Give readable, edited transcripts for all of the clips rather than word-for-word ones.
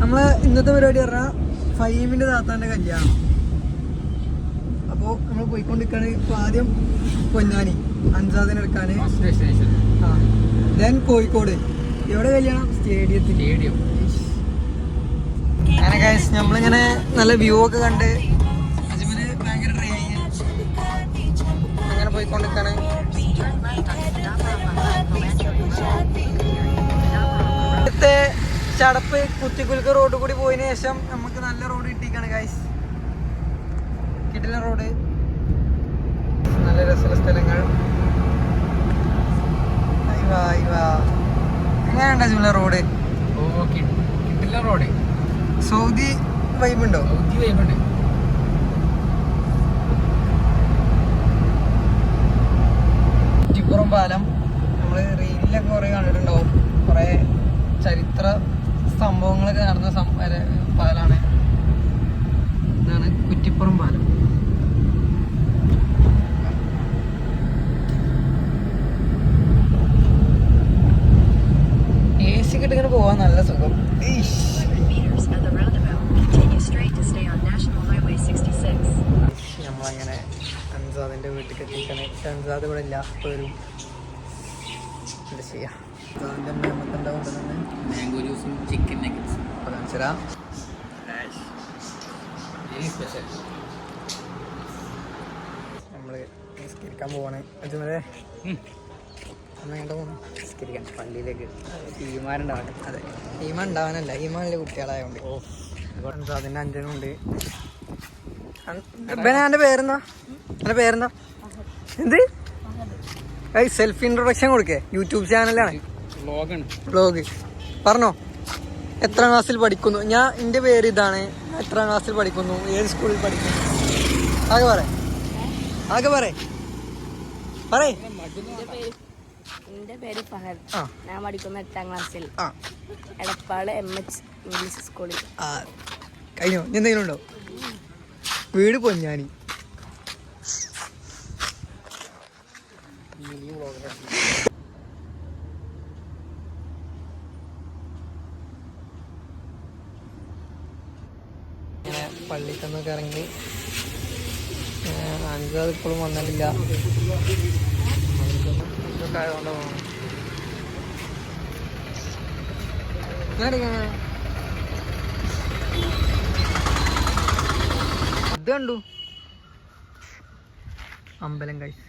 നമ്മളെ ഇന്നത്തെ പരിപാടി പറഞ്ഞാൽ ഫൈമിൻ്റെ താത്താൻ്റെ കല്യാണം. അപ്പോൾ നമ്മൾ പോയിക്കൊണ്ടിരിക്കുകയാണ്. ഇപ്പോൾ ആദ്യം പൊന്നാനി അൻസാദിനെടുക്കാൻ, ദെൻ കോഴിക്കോട്. എവിടെ കല്യാണം? സ്റ്റേഡിയം. അങ്ങനെ ഗൈസ് നമ്മളിങ്ങനെ നല്ല വ്യൂ ഒക്കെ കണ്ട് അജ്മല് ഭയങ്കര ഡ്രൈവിങ് അങ്ങനെ പോയിക്കൊണ്ടിരിക്കുകയാണ്. ഇവിടുത്തെ ചടപ്പ് കുത്തിക്കുലുക്ക് റോഡ് കൂടി പോയതിനു ശേഷം നമുക്ക് നല്ല റോഡ് കിട്ടിയിരിക്കുകയാണ് ഗൈസ്. കിടിലൻ റോഡ്, നല്ല രസമുള്ള സ്ഥലങ്ങൾ. എങ്ങനെയുണ്ട് അജ്മല റോഡ്? കിടിലൻ റോഡ്. സൗദി വൈബുണ്ടോ? സൗദി വൈബുണ്ട്. കുറ്റിപ്പുറം പാലം നമ്മൾ റീലിലൊക്കെ കുറേ കണ്ടിട്ടുണ്ടാവും. കുറേ ചരിത്ര സംഭവങ്ങളൊക്കെ നടന്ന പാലാണ്. ഇതാണ് കുറ്റിപ്പുറം പാലം. AC കിട്ടിങ്ങനെ പോവാൻ നല്ല സുഖം. നമ്മളങ്ങനെ അൻസാദിന്റെ വീട്ടിൽ എത്തിക്കണേ. അൻസാദ് ഇവിടെ ഇല്ല, ഇപ്പോൾ വരും. എന്താ ചെയ്യാ? അൻസാദിന്റെ നമുക്ക് എന്താ കൊണ്ടുവന്നെ? മാംഗോ ജ്യൂസും ചിക്കൻ നഗറ്റ്സും. അപ്പോൾ കാണിച്ചരാ. നമ്മള് നിസ്കരിക്കാൻ പോവാണ്. അജ്മലെ അമ്മ പോകണം നിസ്കരിക്കാൻ പള്ളിയിലേക്ക്. ടീമാരുണ്ടാവട്ടെ. അതെ, ഈമാൻ ഉണ്ടാവാനല്ല, ഈമാനിലെ കുട്ടികളായതുകൊണ്ട്. അതിൻ്റെ അഞ്ചനുണ്ട്. എൻ്റെ പേരെന്താ? എൻ്റെ പേരെന്താ? എന്ത്? സെൽഫ് ഇൻട്രൊഡക്ഷൻ കൊടുക്കേ? യൂട്യൂബ് ചാനലാണ്, വ്ളോഗ്. പറഞ്ഞോ, എത്രാം ക്ലാസ്സിൽ പഠിക്കുന്നു? എൻ്റെ പേര് ഇതാണ്. എത്രാം ക്ലാസ്സിൽ പഠിക്കുന്നു? ഏത് സ്കൂളിൽ പഠിക്കുന്നു? ആകെ പറ, ആകെ പറ. എന്റെ പേര് ഫഹദ്. ഞാൻ പഠിക്കുന്ന 8ാം ക്ലാസ്സിൽ എടപ്പാള് MH ഇംഗ്ലീഷ് സ്കൂളിൽ. കഴിഞ്ഞോ? എന്തെങ്കിലും ഉണ്ടോ? വീട് പൊന്നാനി. പള്ളിക്കന്നൊക്കെ ഇറങ്ങി. അൻസാദ് ഇപ്പോഴും വന്നിട്ടില്ല. ഇതൊക്കെ ആയതുകൊണ്ട് പോകണം. ഇത് കണ്ടു അമ്പലം കഴിച്ച്.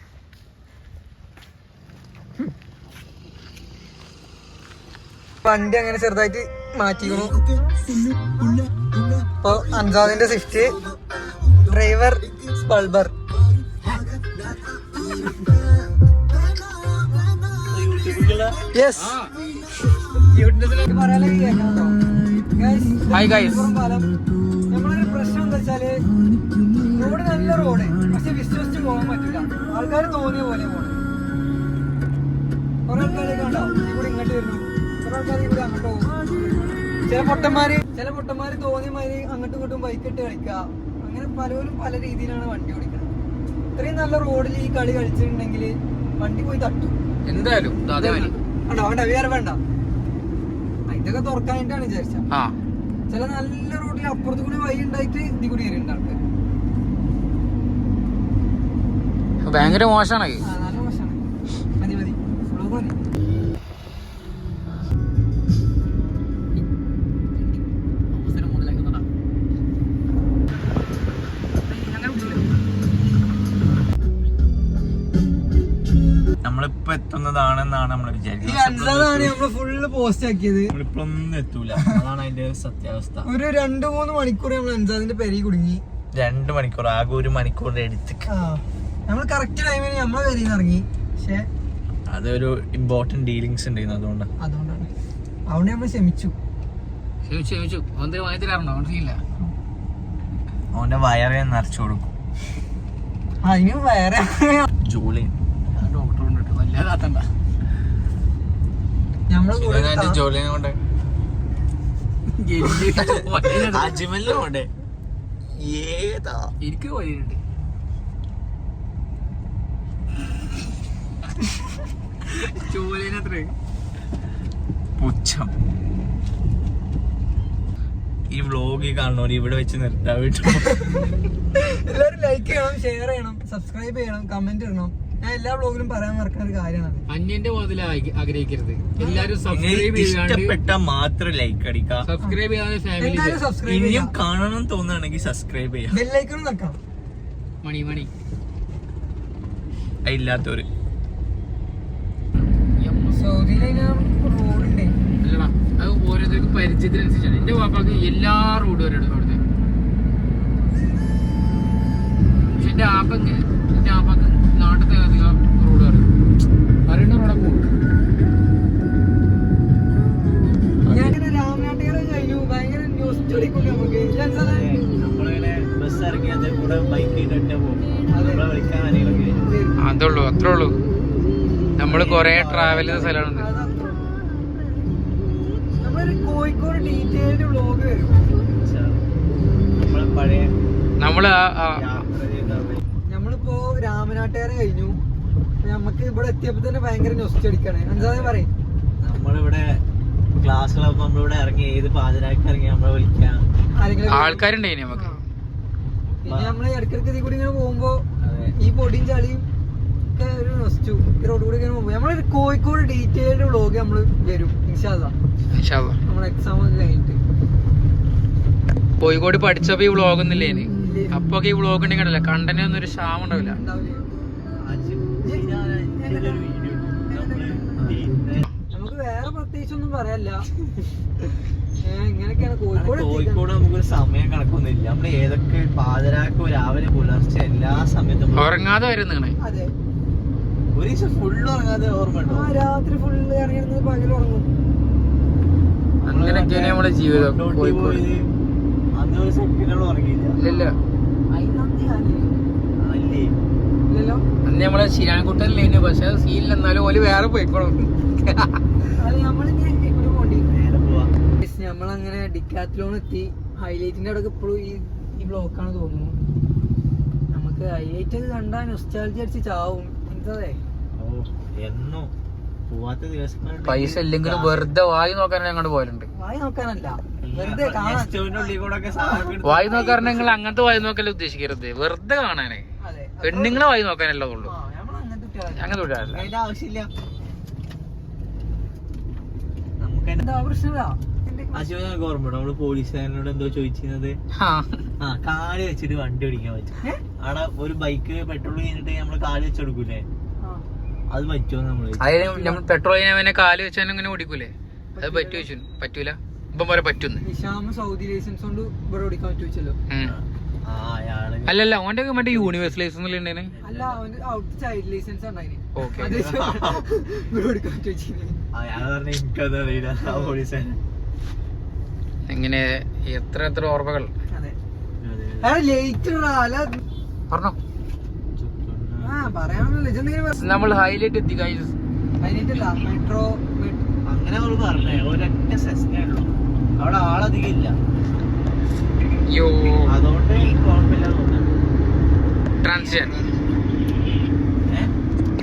വണ്ടി അങ്ങനെ ചെറുതായിട്ട് മാറ്റിക്കണു. ഇപ്പൊ അൻസാദിന്റെ സ്വിഫ്റ്റ്, ഡ്രൈവർ ബൾബർ. യെസ്, നമ്മളൊരു പ്രശ്നം എന്താ വെച്ചാല് റോഡ് നല്ല റോഡ്, പക്ഷെ വിശ്വസിച്ച് പോകാൻ പറ്റില്ല. ആൾക്കാർ തോന്നിയ പോലെ പോകണം. കുറെ ആൾക്കാരൊക്കെ ഉണ്ടാവും ഇവിടെ ഇങ്ങോട്ട് വരുന്നു, കുറെ ആൾക്കാർ ഇവിടെ അങ്ങോട്ട് പോകും. ചില പൊട്ടന്മാര് തോന്നിയ മാതിരി അങ്ങോട്ടും ഇങ്ങോട്ടും ബൈക്കിട്ട് കളിക്കുക. അങ്ങനെ പലരും പല രീതിയിലാണ് വണ്ടി ഓടിക്കുന്നത്. ഇത്രയും നല്ല റോഡിൽ ഈ കളി കളിച്ചിട്ടുണ്ടെങ്കിൽ വണ്ടി പോയി തട്ടും എന്തായാലും. വേണ്ട വേറെ വേണ്ട, ഇതൊക്കെ തുറക്കാനായിട്ടാണ് വിചാരിച്ച. ചില നല്ല റോഡിൽ അപ്പുറത്ത് കൂടി വഴി ഉണ്ടായിട്ട് ഇതിൽ കൂടി വരുന്നുണ്ട് ആൾക്കാർ. ഭയങ്കര മോശമാണ്. നല്ല മോശമാണ്. മതി മതി, മതി. നമ്മളിപ്പോ എത്തുന്നതാണെന്നാണ് നമ്മൾ വിചാരിക്കുന്നത്. ഫുള്ള് പോസ്റ്റ് ആക്കിയത് നമ്മളിപ്പൊന്നും എത്തൂല. അതാണ് അതിന്റെ സത്യാവസ്ഥ. ഒരു 2-3 മണിക്കൂർ നമ്മൾ അൻസാദിന്റെ പെരി കുടുങ്ങി. 2 മണിക്കൂർ, ആകെ 1 മണിക്കൂറിന്റെ എടുത്ത്. നമ്മൾ കറക്റ്റ് ടൈമിന് നമ്മളെ പെരിന്ന് ഇറങ്ങി. പക്ഷെ അതൊരു ഇമ്പോർട്ടന്റ് ഡീലിങ്സ് ഉണ്ടായിരുന്നു, അതുകൊണ്ടാണ് നമ്മൾ ക്ഷമിച്ചു. അവന്റെ വയറെ നിറച്ചു കൊടുക്കും. അതിന് വേറെ ജോലി ജോലിനെ കൊണ്ട് അജ്മലിനെ കൊണ്ട് ഏതാ എനിക്ക് പോയിട്ടുണ്ട്. പുച്ഛം. ഈ വ്ളോഗ് കാണുന്നവർ ഇവിടെ വെച്ച് നിർത്താൻ വിട്ടു. എല്ലാവരും ലൈക്ക് ചെയ്യണം, ഷെയർ ചെയ്യണം, സബ്സ്ക്രൈബ് ചെയ്യണം, കമന്റ് ഇടണം. ഞാൻ എല്ലാ വ്ളോഗിലും പറയാൻ മറക്കുന്ന ഒരു കാര്യമാണ്. അന്യന്റെ മുതൽ ആഗ്രഹിക്കരുത്. എല്ലാരും സബ്സ്ക്രൈബ് ഇഷ്ടപ്പെട്ട മാത്രം ലൈക്ക് അടിക്കാം. സബ്സ്ക്രൈബ് ചെയ്യാതെ ഫാമിലി എന്തായാലും സബ്സ്ക്രൈബ് ഇനിയും ചെയ്യാം. കാണണം തോന്നുകയാണെങ്കിൽ സബ്സ്ക്രൈബ് ചെയ്യാം. ബെല്ലൈക്കണും നിൽക്കാം. മണി ഇല്ലാത്തവര് സൗദിയിലെ റോഡുണ്ട്. അല്ലടാ, അത് ഓരോരുത്തർക്ക് പരിചയത്തിനനുസരിച്ചാണ്. എന്റെ വാപ്പാക്ക് എല്ലാ റോഡും വരും അവിടുത്തെ. പക്ഷെ എന്റെ ആപ്പാക്ക് നാട്ടിലത്തെ അധികം റോഡ് അറിയുന്ന റോഡൊക്കെ പോകും. ഞാനിങ്ങനെ രാമനാട്ടുകാരെ കഴിഞ്ഞു. ഭയങ്കര ന്യൂസ് സ്റ്റോറിക്കൊണ്ട് നമുക്ക് നമ്മളിങ്ങനെ ബസ് ഇറങ്ങിയത് കൂടെ ബൈക്ക് ചെയ്തിട്ട് പോകും. നമ്മളെ വിളിക്കാൻ ആരെങ്കിലും അതുള്ളൂ, അത്രേ ഉള്ളൂ. നമ്മള് കൊറേ ട്രാവൽ ചെയ്ത സ്ഥലമാണ്. നമ്മളൊരു കോഴിക്കോട് ഡീറ്റെയിൽഡ് വ്ളോഗ് വരും. നമ്മളെ പഴയ നമ്മള് യാത്ര ചെയ്ത നമ്മളിപ്പോ രാമനാട്ടുകാരെ കഴിഞ്ഞു. നമുക്ക് ഇവിടെ എത്തിയപ്പോ തന്നെ ഭയങ്കര ന്യൂസ് അടിക്കാണ്. എന്താ പറയും? നമ്മളിവിടെ ക്ലാസ്സുകളൊക്കെ നമ്മളിവിടെ ഇറങ്ങി ഏത് പാതിരാക്കി ഇറങ്ങി നമ്മളെ വിളിക്കാം. ആരെങ്കിലും ആൾക്കാരുണ്ടായിനി നമുക്ക്. പിന്നെ നമ്മള് ഇടയ്ക്കിടയ്ക്ക് ഇതിൽ കൂടി ഇങ്ങനെ പോകുമ്പോ ഈ പൊടിയും ചളിയും ഒക്കെ ഒരു നൊസ്റ്റു ഈ റോഡ് കൂടി ഇങ്ങനെ പോകുമ്പോ നമ്മളൊരു കോഴിക്കോട് ഡീറ്റെയിൽഡ് വ്ളോഗ് നമ്മള് വരും ഇൻഷാ അല്ലാ. നമ്മളെ എക്സാം ഒക്കെ കഴിഞ്ഞിട്ട്. കോഴിക്കോട് പഠിച്ചപ്പോ ഈ വ്ളോഗ് ഒന്നുമില്ലേ? അപ്പൊ ഈ വ്ളോഗ് ഉണ്ടെങ്കിൽ കണ്ടന്റ് ഒന്നും ഒരു ക്ഷാമം ഉണ്ടാവില്ല. നമുക്ക് വേറെ പ്രത്യേകിച്ച് ഒന്നും പറയാനില്ല. ഇങ്ങനെയൊക്കെയാണ് കോഴിക്കോട്. കോഴിക്കോട് നമുക്കൊരു സമയം കണക്കൊന്നുമില്ല. നമ്മള് ഏതൊക്കെ പാതിരാക്കോ രാവിലെ പുലർച്ചെ എല്ലാ സമയത്തും ഉറങ്ങാതെ വരുന്നതാണ്. അതെ, ഒരു ദിവസം ഫുള്ള് ഉറങ്ങാതെ ഓർമ്മ ഉണ്ടോ? രാത്രി ഫുള്ള് ഇറങ്ങിയിരുന്നത് പകൽ ഉറങ്ങും. അങ്ങനെയൊക്കെയാണ് നമ്മുടെ ജീവിതം. കോഴിക്കോട് അന്ന് ഒരു സെക്കൻഡോളം ഉറങ്ങിയില്ല. ഇല്ല, അല്ലേ? ഇല്ലല്ലോ. അന്ന് നമ്മളെ ശിരാൻകുട്ടല്ലേ, പക്ഷെ സീനിൽ എന്നാലും ഓല് വേറെ പോയിക്കോളും. അത് നമ്മളിങ്ങനെ ഇവിടെ പോണ്ടി. നേരെ പോവാ. നമ്മളങ്ങനെ ഡിക്കാത്ലോൺ എത്തി. ഹൈലൈറ്റിന്റെ അവിടെ ഇപ്പോഴും ഈ ബ്ലോക്കാണ് തോന്നുന്നു. നമുക്ക് ഹൈലൈറ്റ് ഒക്കെ കണ്ടാൽ നൊസ്റ്റാൾജി അടിച്ച് ചാവും. എന്താ എന്നോ പോവാത്ത ദിവസങ്ങളുണ്ട്. പൈസ ഇല്ലെങ്കിലും വെറുതെ വായി നോക്കാൻ അങ്ങോട്ട് പോലുണ്ട്. വായി നോക്കാനല്ല, വെറുതെ കാണാൻ. വായി നോക്കാൻ നിങ്ങൾ അങ്ങനത്തെ വായി നോക്കല്ലേ ഉദ്ദേശിക്കരുത്, വെറുതെ കാണാനേ. അതെ, പെണ്ണുങ്ങളെ വായി നോക്കാനല്ലേ ഉള്ളൂ. നമ്മളങ്ങനത്തെ അങ്ങനത്തെ വിടാറില്ല. അതിന്റെ ആവശ്യമില്ല. നമുക്ക് എന്താ പ്രശ്നമില്ല. അശോകനൊക്കെ ഓർമ്മ നമ്മള് പോലീസുകാരനോട് എന്തോ ചോദിച്ചിരുന്നത്. കാല് വെച്ചിട്ട് വണ്ടി ഓടിക്കാൻ പറ്റും. അവിടെ ഒരു ബൈക്ക് പെട്രോൾ കഴിഞ്ഞിട്ട് നമ്മള് കാല് വെച്ചെടുക്കൂലേ, അത് പറ്റുമോ? നമ്മൾ പെട്രോളിനെ കാല് വെച്ചാൽ ഇങ്ങനെ ഓടിക്കൂലേ, അത് പറ്റൂല. ഇപ്പം പോലെ പറ്റുന്നു. നിഷാമ് സൗദി ലൈസൻസ് കൊണ്ട് ഇവിടെ ഓടിക്കാൻ പറ്റുവല്ലോ. അല്ലല്ല, ഓന്റെ മറ്റേ യൂണിവേഴ്സ് ലൈസൻസ് ഉണ്ടേനെ. അല്ല, അവന്റെ ഔട്ട് ചൈൽഡ് ലൈസൻസ് ഉണ്ടായിന്. ഓക്കെ. ഇവിടെ ഓടിക്കാൻ പറ്റുവെച്ചിന്. എനിക്കതറിയില്ല പോലീസുകാരൻ എങ്ങനെ എത്ര ഓർമ്മകൾ. അതെ, ലേറ്റ് പറഞ്ഞോ. പറയാനല്ലോ. നമ്മൾ ഹൈലൈറ്റ് എത്തി. മെട്രോ അങ്ങനെ അവള് പറഞ്ഞേ ഒരൊറ്റ സെസ്നേ ഉള്ളൂ. അവിടെ ആളധികം ഇല്ല, അതുകൊണ്ട് കുഴപ്പമില്ല തോന്നുന്നു. ട്രാൻസിഷൻ.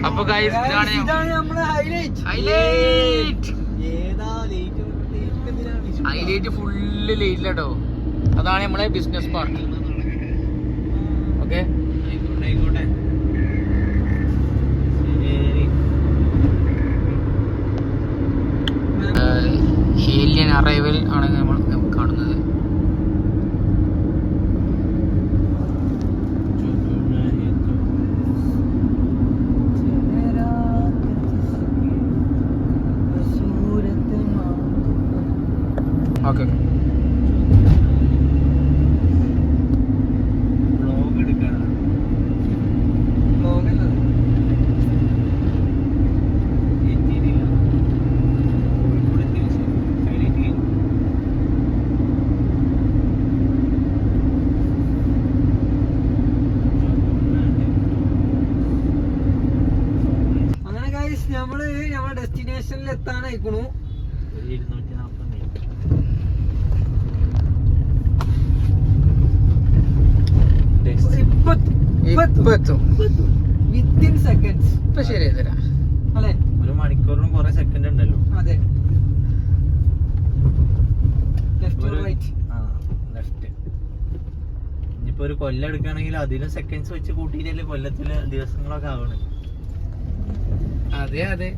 അപ്പൊ ഇതാണ് നമ്മളെ ഹൈലൈറ്റ്. ഏതാ ഹൈലൈറ്റ് ഫുള്ള് ലൈറ്റിലാട്ടോ. അതാണ് നമ്മളെ ബിസിനസ് പാർക്ക്. ഓക്കെ, ആയിക്കോട്ടെ. ഏലിയൻ അറൈവൽ ആണ് നമ്മൾ കാണുന്നത്. ഓക്കെ, വ്ളോഗ് എടുക്കണം. അങ്ങനെ ഗൈസ് നമ്മള് നമ്മുടെ ഡെസ്റ്റിനേഷനിൽ എത്താനായിക്കണു. 240 മിനിറ്റ്. Within seconds. ഇപ്പൊ ശരി തരാം അല്ലെ, ഒരു മണിക്കൂറിനും കുറെ സെക്കൻഡ് ഉണ്ടല്ലോ. അതെ. Left right. ഒരു കൊല്ലം എടുക്കുകയാണെങ്കിൽ അതിന് സെക്കൻഡ്സ് വെച്ച് കൂട്ടിയിട്ടല്ലേ കൊല്ലത്തില് ദിവസങ്ങളൊക്കെ ആവണ്. അതെ അതെ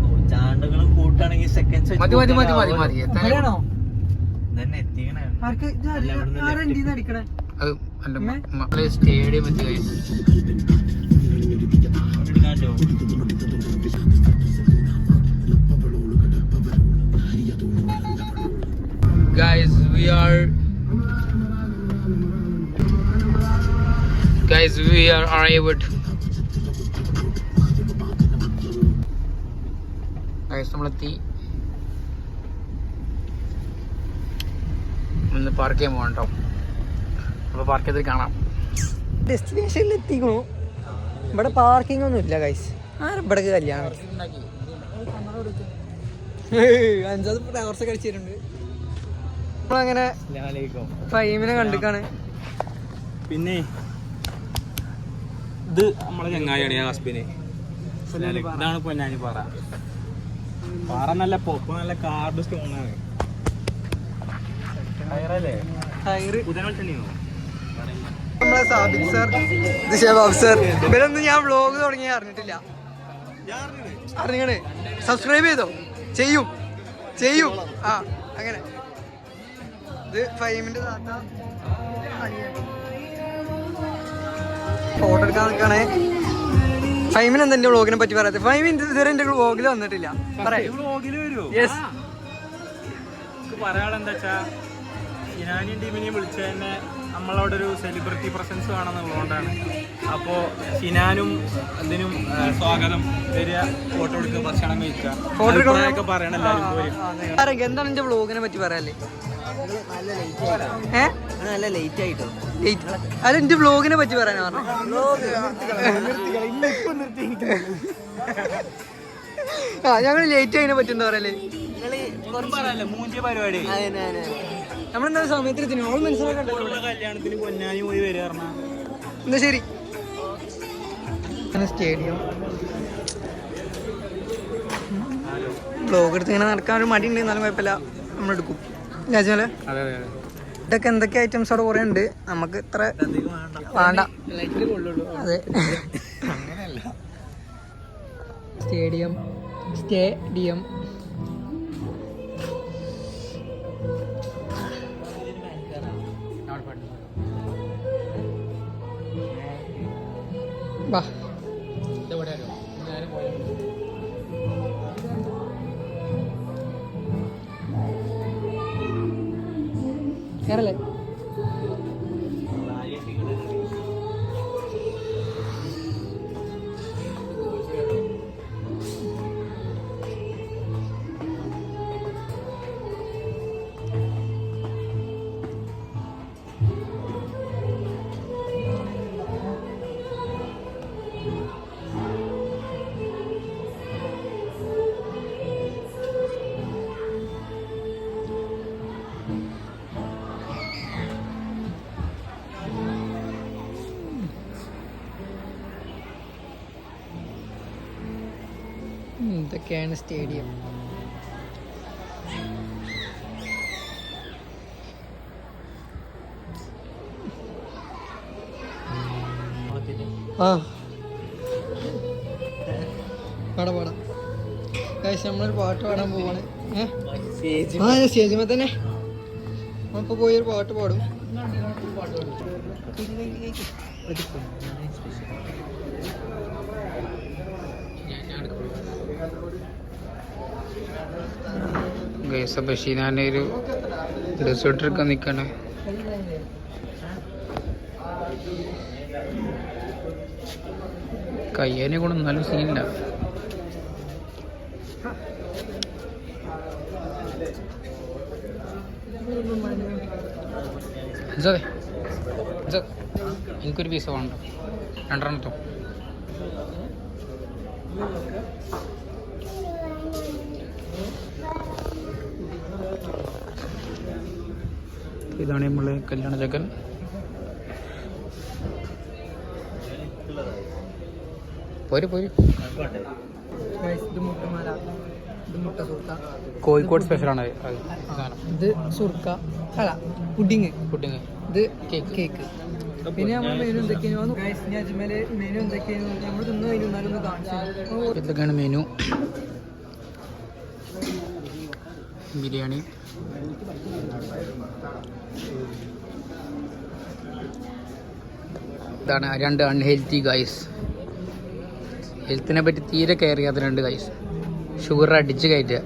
നൂറ്റാണ്ടുകൾ കൂട്ടാണെങ്കിൽ സെക്കൻഡ്സ് മതി മതി മതി മതി മതി അങ്ങനെയാണോ? തന്നെ എത്തിക്കണേ. അടിക്കണേ അത് അല്ല സ്റ്റേഡിയം എത്തി എടുക്കാണ്ടോ? guys we are arrived guys നമ്മളെത്തി. ഒന്ന് പാർക്ക് ചെയ്യാൻ പോകണ്ടോ? അപ്പോൾ പാർക്ക് ചെയ്തിട്ട് കാണാം. ഡെസ്റ്റിനേഷനിൽ എത്തിക്കണു. ഇവിടെ പാർക്കിംഗ് ഒന്നും ഇല്ല ഗൈസ്. ഇവിടെ കല്യാണം 5 ഫ്ലവർസ് കഴിച്ചിട്ടുണ്ട്. നമ്മളങ്ങനെ ഫൈമിനെ കണ്ടിക്കാണ്. പിന്നെ ഇത് നമ്മളെ ചങ്ങായിയാണ് യാസ്ബിന്. ഇതാണ് പൊന്നാനി പാറ. പാറ നല്ല പൊപ്പ്, നല്ല കാർഡ് സ്റ്റോൺ ആണ്. നമ്മളെ സാബിക് സർ, ഇത് ഷബാബ് സർ. ഇവരൊന്നും ഞാൻ വ്ളോഗ് തുടങ്ങിയ അറിഞ്ഞിട്ടില്ല. അറിഞ്ഞേ സബ്സ്ക്രൈബ് ചെയ്തോ? ചെയ്യും ആ അങ്ങനെ. ഇത് ഫൈമിന്റെ താത്ത ഫോട്ടോ എടുക്കാൻ നിൽക്കണേ. ഫൈമിന് എന്താ എന്റെ വ്ളോഗിനെ പറ്റി പറയാത്ത? ഫൈമിൻ ഇതുവരെ എന്റെ വ്ളോഗിൽ വന്നിട്ടില്ല. പറയാളെന്താ വെച്ചാ ഇനാനിയൻ ടീമിനെ വിളിച്ച തന്നെ നമ്മളവിടെ ഒരു സെലിബ്രിറ്റി പ്രസൻസ് വേണമെന്നുള്ളതുകൊണ്ടാണ്. അപ്പോൾ ഷിനാനും ഇതിനും സ്വാഗതം തരിക, ഫോട്ടോ എടുക്കുക, ഭക്ഷണം കഴിക്കുക, ഫോട്ടോ പറയണം എല്ലാവരും പോയി. എന്താണ് എന്റെ വ്ളോഗിനെ പറ്റി പറയാല്ലേ? നല്ല ലേറ്റ് ആയിട്ടോ. അല്ല എന്റെ വ്ളോഗിനെ പറ്റി പറയാനാ പറഞ്ഞു. ഞങ്ങൾ ലേറ്റ് ആയതിനെ പറ്റി എന്താ പറയല്ലേ? മൂഞ്ചിയ പരിപാടി നമ്മളെന്താ സമയത്തിന് കല്യാണത്തിന് പൊന്നാനി പോയി വരിക. എന്നാ ശരി. സ്റ്റേഡിയം ബ്ലോഗ് എടുത്ത് ഇങ്ങനെ നടക്കാൻ ഒരു മടി ഉണ്ട്. എന്നാലും കുഴപ്പമില്ല, നമ്മളെടുക്കും. രാജമല്ലേ ഇതൊക്കെ എന്തൊക്കെ ഐറ്റംസ് അവിടെ കുറേ ഉണ്ട്. നമുക്ക് ഇത്ര വേണ്ട. അതെ സ്റ്റേഡിയം വാ. കേറല്ലേ? ഇതൊക്കെയാണ് സ്റ്റേഡിയം. പാടാം നമ്മളൊരു പാട്ട് പാടാൻ പോവാണ്. സ്റ്റേജിമേ തന്നെ നമ്മളിപ്പോ പോയൊരു പാട്ട് പാടും. ബഷീനാന്റെ ഒരു ഡ്രസ് ഇട്ടിരിക്കാൻ നിക്കണേ. കയ്യേനെ കൊണ്ട് നല്ല സീനില്ല. എനിക്കൊരു പീസ് വേണ്ട, 2 ഇതാണ് നമ്മളെ കല്യാണ ചക്കൻ. പോര് ഇത് മുട്ടുമാല. ഇത് മുട്ട സുർക്ക, കോഴിക്കോട് സ്പെഷ്യലാണ് ഇത് സുർക്ക അല്ല പുഡിങ്, പുഡിങ്, ഇത് കേക്ക്. പിന്നെ നമ്മൾ മെനു എന്തൊക്കെയാണ് അജ്മല് മെനു എന്തൊക്കെയാണ് നമ്മൾ തിന്നു കഴിഞ്ഞാലും ഒന്ന് കാണിച്ചു. ഇതൊക്കെയാണ് മെനു. ബിരിയാണി, ഇതാണ് 2 അൺഹെൽത്തി ഗൈസ്. ഹെൽത്തിനെ പറ്റി തീരെ കെയർ ചെയ്യാത്ത 2 ഗൈസ്. ഷുഗർ അടിച്ച് കയറ്റുക.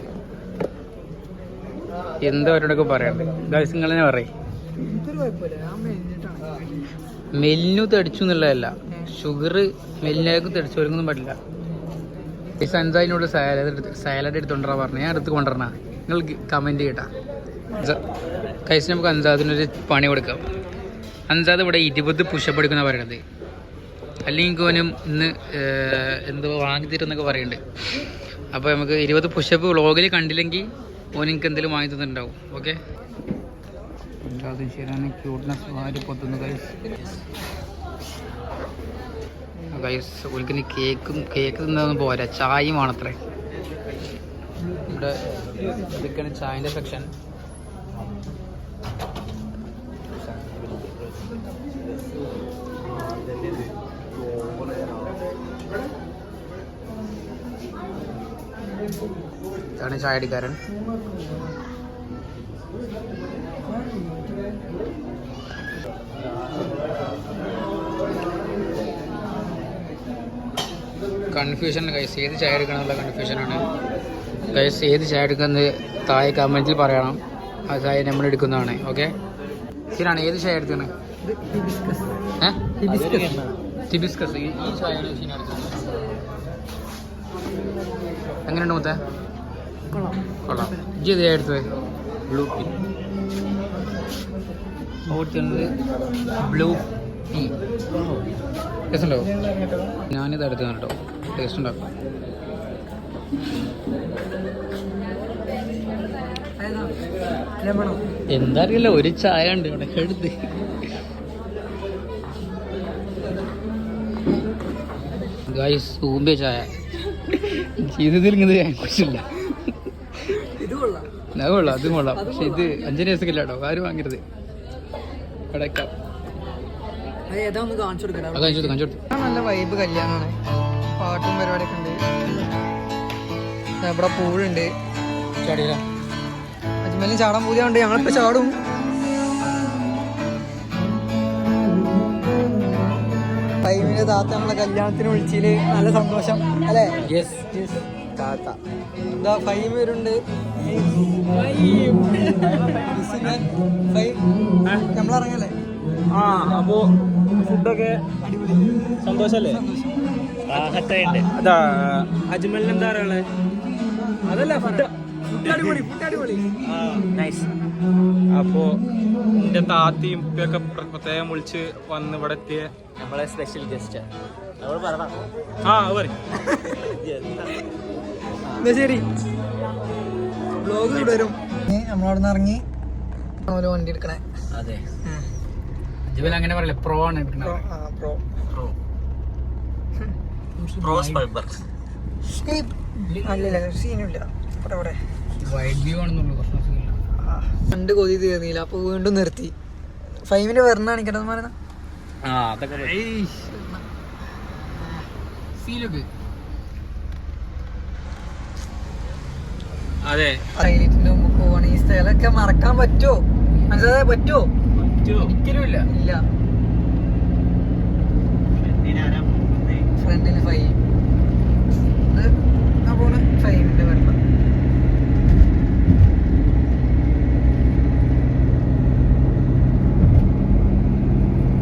എന്താ അവരോടൊക്കെ പറയാം ഗൈസ്, നിങ്ങൾ തന്നെ പറയും. ഇതൊരു കുഴപ്പമില്ല, ഞാൻ മെലിഞ്ഞിട്ടാണ്. മെലിനു തെടിച്ചു എന്നുള്ളതല്ല, ഷുഗർ മെലിനേക്കും തെടിച്ചു വരുന്നൊന്നും പറ്റില്ല. ഈ സൻസാരിനോട് സാലഡ് എടുത്തോണ്ടാ പറഞ്ഞ, ഞാൻ എടുത്ത് കൊണ്ടുവരണ നിങ്ങൾ കമൻറ്റ് ചെയ്യട്ടാ. കൈസ് നമുക്ക് അൻസാദിനൊരു പണി കൊടുക്കാം. അൻസാദ് ഇവിടെ 20 പുഷപ്പ് എടുക്കുന്ന പറയണത്, അല്ലെങ്കിൽ ഓനും ഇന്ന് എന്തോ വാങ്ങി തരുമെന്നൊക്കെ പറയുന്നുണ്ട്. അപ്പോൾ നമുക്ക് 20 പുഷപ്പ് വ്ളോഗിൽ കണ്ടില്ലെങ്കിൽ ഓൻ എനിക്ക് എന്തെങ്കിലും വാങ്ങി തന്നിട്ടുണ്ടാവും. ഓക്കെ, അത് ശരിയാണ്. ക്യൂട്ട്നെസ് വാരി പൊത്തുന്നു ഗൈസ്. ഗൈസ് ഓൽക്കിന് കേക്ക് തിന്നൊന്നും പോരാ, ചായയും വേണത്രേ. ഇവിടെ ഇതൊക്കെയാണ് ചായൻ്റെ സെക്ഷൻ. ഇതാണ് ചായ അടിക്കാരൻ. കൺഫ്യൂഷൻ ഗൈസ്, ഏത് ചായ എടുക്കണമെന്നുള്ള കൺഫ്യൂഷനാണ് ഗൈസ്. ഏത് ചായ എടുക്കുന്നത് താഴെ കമൻറ്റിൽ പറയണം, ആ ചായ നമ്മൾ എടുക്കുന്നതാണ്. ഓക്കെ, ശരിയാണ്. ഏത് ചായ എടുക്കുന്നത്? ഹിബിസ്കസ്. ഈ ചായയാണ് ശീന എടുക്കുന്നത്. എങ്ങനെയുണ്ട് മുത്തേ? കൊള്ളാം. ഇജ്ജ് ഏത് ചായ എടുത്തത്? Blue tea. ഓടുത്തുന്നത് ബ്ലൂ ടീ. ടേസ്റ്റ് ഉണ്ടോ? ഞാനിത് എടുത്തതാണ് കേട്ടോ, ടേസ്റ്റ് ഉണ്ടാക്കും. എന്താ അറിയില്ല, ഒരു ചായ ഉണ്ട് ഇവിടെ എടുത്ത്. ഗൈസ് ഊമ്പിയ ചായ ജീവിതത്തിൽ ഇങ്ങനെ ഞാൻ കുറിച്ചില്ല. അത് കൊള്ളാം, അതും കൊള്ളാം. പക്ഷെ ഇത് 5 ദിവസമൊക്കെ ഇല്ല കേട്ടോ, ആരും വാങ്ങരുത്. അടയ്ക്കാം. നല്ല വൈബ് കല്യാണമാണ്, പാട്ടും പരിപാടിയൊക്കെ ഉണ്ട്. ഇവിടെ പൂളുണ്ട്. അജ്മലിന് ചാടാൻ പൂതിയുണ്ട്, ഞങ്ങളിപ്പോ ചാടും. ഫൈമിന്റെ താത്ത നമ്മളെ കല്യാണത്തിന് വിളിച്ചില് നല്ല സന്തോഷം അല്ലേ? താത്ത ഇതാ ഫൈം വരുന്നുണ്ട്. നമ്മളിറങ്ങല്ലേ? അപ്പോ ഫുഡൊക്കെ സന്തോഷല്ലേ? അതാ അജ്മലിന് എന്താ പറയാനുള്ളത്? അതല്ല ഫുഡ് അടിപൊളി. അപ്പോ എന്റെ താത്തയും ഉപ്പയൊക്കെ പ്രത്യേകം വിളിച്ച് വന്ന് ഇവിടെ എത്തിയ നമ്മളെ സ്പെഷ്യൽ ഗസ്റ്റ്. ശരി, വ്ലോഗ് വരും. നമ്മളവിടെ നിന്ന് ഇറങ്ങി വണ്ടി എടുക്കണേ. അതെ, അങ്ങനെ പറയല്ലേ, പ്രോ ആണ് എടുക്കുന്നത്. അല്ലല്ല, സീനില്ല. വൈഡ് വ്യൂ ആണെന്നുള്ളൂ, പ്രശ്നമില്ല. രണ്ട് കൊതി തീർന്നില്ല, അപ്പൊ വീണ്ടും നിർത്തി. ഫൈവിന്റെ വരണ കാണിക്കട്ടെന്ന് പറയുന്ന അതെ. ഹൈലൈറ്റിന്റെ മുമ്പ് പോവാണ്. ഈ സ്ഥലമൊക്കെ മറക്കാൻ പറ്റുമോ? മനസ്സിലാതെ പറ്റുമോ? ഒരിക്കലും ഇല്ല. ഫ്രണ്ടില് ഫൈവ്, അപ്പോണ് ഫൈവിന്റെ വരണം.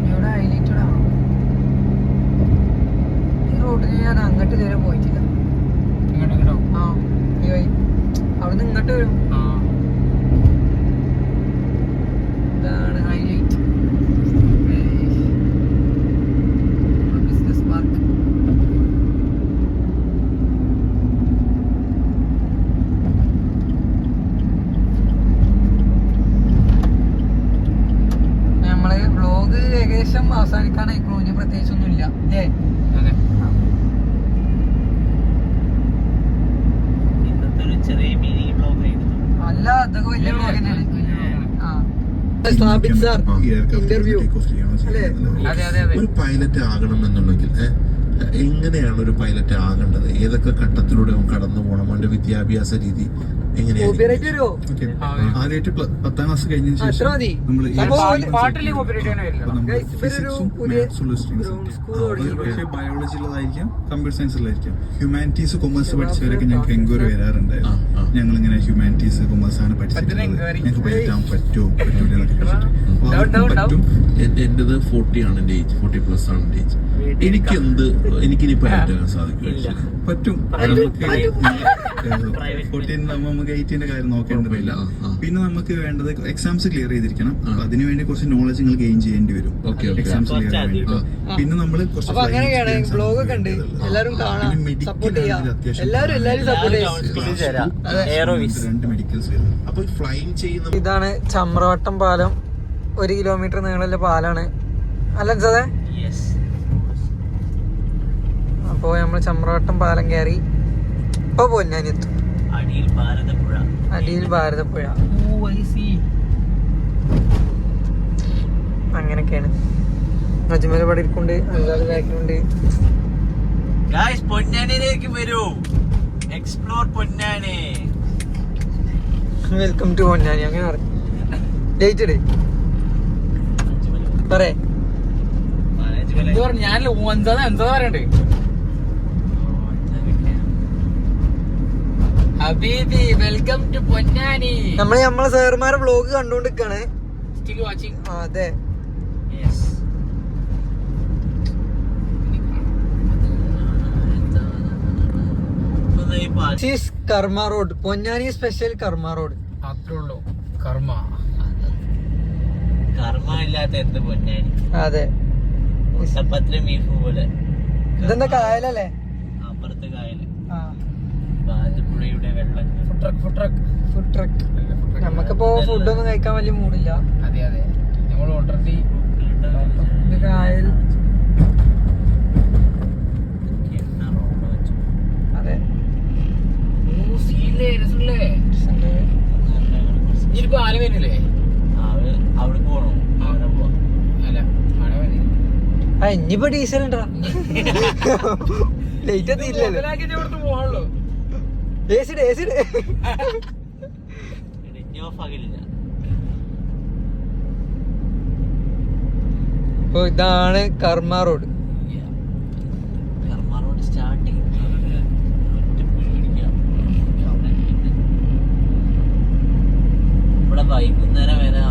ഇവിടെ ഹൈലൈറ്റ് ഈ റോഡിൽ ഞാൻ അങ്ങോട്ട് ഇതുവരെ പോയിട്ടില്ല. ആ, ഈ വഴി അവിടുന്ന് ഇങ്ങോട്ട് വരും. ഇതാണ് ഹൈലൈറ്റ്. Business park. നമ്മള് വ്ളോഗ് ഏകദേശം അവസാനിക്കാനായിക്കണു. ഇനി പ്രത്യേകിച്ചൊന്നും ഇല്ല അല്ലേ? ഇന്നത്തെ ഒരു ചെറിയ അല്ല അതൊക്കെ വലിയ ബ്ലോഗ് തന്നെയാണ്. സാബിത് സാർ ഇന്റർവ്യൂ അല്ലേ? ഒരു പൈലറ്റ് ആകണം എന്നുണ്ടെങ്കിൽ എങ്ങനെയാണ് ഒരു പൈലറ്റ് ആകേണ്ടത്? ഏതൊക്കെ ഘട്ടത്തിലൂടെ കടന്നു പോകണം? അവന്റെ വിദ്യാഭ്യാസ രീതി എങ്ങനെയാണ്? ആദ്യമായിട്ട് 10ാം ക്ലാസ് കഴിഞ്ഞതിന് ശേഷം ബയോളജിയിലായിരിക്കാം, കമ്പ്യൂട്ടർ സയൻസിലായിരിക്കാം. ഹ്യൂമാനിറ്റീസ് കൊമേഴ്സ് പഠിച്ചവരൊക്കെ ഞങ്ങൾക്ക് എൻക്വയറി വരാറുണ്ടായിരുന്നു. ഞങ്ങൾ ഇങ്ങനെ ഹ്യൂമാനിറ്റീസ് കൊമേഴ്സ് ആണ് പഠിച്ചിട്ടുള്ളത്, ഞങ്ങൾക്ക് പറ്റാൻ പറ്റുമോ പറ്റൂല എന്നൊക്കെ ചോദിച്ചിട്ട് പറ്റും. എന്റേത് 40 ആണ് എന്റെ ഏജ്, 40+ ആണ് എന്റെ ഏജ്. എനിക്കിനി പൈലറ്റ് ആകാൻ സാധിക്കും? പറ്റും. 14 നമുക്ക് 18 കാര്യം നോക്കേണ്ടതില്ല. പിന്നെ നമുക്ക് വേണ്ടത് എക്സാംസ് ക്ലിയർ ചെയ്തിരിക്കണം. അപ്പൊ അതിനുവേണ്ടി കുറച്ച് നോളജ് നിങ്ങൾ ഗെയിൻ ചെയ്യേണ്ടി വരും. എക്സാംസ് ക്ലിയർ ചെയ്യാൻ വേണ്ടി. പിന്നെ നമ്മൾ കുറച്ച് ബ്ലോഗ് ഒക്കെ ഉണ്ട്, എല്ലാവരും കാണാം, സപ്പോർട്ട് ചെയ്യാം. എല്ലാവരും സപ്പോർട്ട് ചെയ്യാം. 2 മെഡിക്കൽസ് വരും. അപ്പൊ ഫ്ലൈങ് ചെയ്യുന്ന ഇതാണ് ചമ്രവട്ടം പാലം. 1 കിലോമീറ്റർ നീളമുള്ള പാലാണ് അല്ല സാറേ. അപ്പോ നമ്മൾ ചമ്രവട്ടം പാലം കയറി ഇപ്പൊ പൊന്നാനിയെത്തും. അടിയിൽ ഭാരതപ്പുഴ. അങ്ങനെയൊക്കെയാണ്. അജ്മൽ ഇവിടെ ഇരിക്കുന്നുണ്ട്, അഞ്ചാറ് ബാക്കിലുണ്ട്. പൊന്നാനിയിലേക്ക് വരൂ, explore Ponnani. Welcome to Ponnani. അങ്ങനെ പറ, ലേറ്റ് ഇട് പറയേ. ഞാനല്ല എന്താ പറയണ്ടേ? ഹബീബി വെൽക്കം ടു പൊന്നാനി. നമ്മളെ സാറുമാരെ വ്ലോഗ് കണ്ടോണ്ടിരിക്കാണ്. Still watching. അതെ, Karma road, Ponnani special Karma road. അത്രേ ഉള്ളൂ. കർമ്മ ഇല്ലാത്ത എന്ത് പൊന്നാനി. അതെ, ബീഫ് പോലെ. ഇതെന്താ കായലല്ലേ? അപ്പുറത്തെ കായല്, ഭാരതപ്പുഴയുടെ വെള്ളം. Food truck. നമുക്കിപ്പോ ഫുഡൊന്നും കഴിക്കാൻ വലിയ മൂടില്ല. അതെ നമ്മൾ ഓൾറെഡി കായൽ. അതെ, ഇനിയിപ്പോ ആന വരുന്നില്ലേ? അവിടെ പോണം. അല്ല ആന വരുന്നില്ല. ഇനിയിപ്പോ ഡീസൽ ഉണ്ടാ ലേറ്റ് എത്തിയില്ലല്ലോ. പോകാനുള്ളൂ. ഇതാണ് കർമ്മ റോഡ്. സ്റ്റാർട്ടിങ് ഇവിടെ വൈകുന്നേരം വരെ.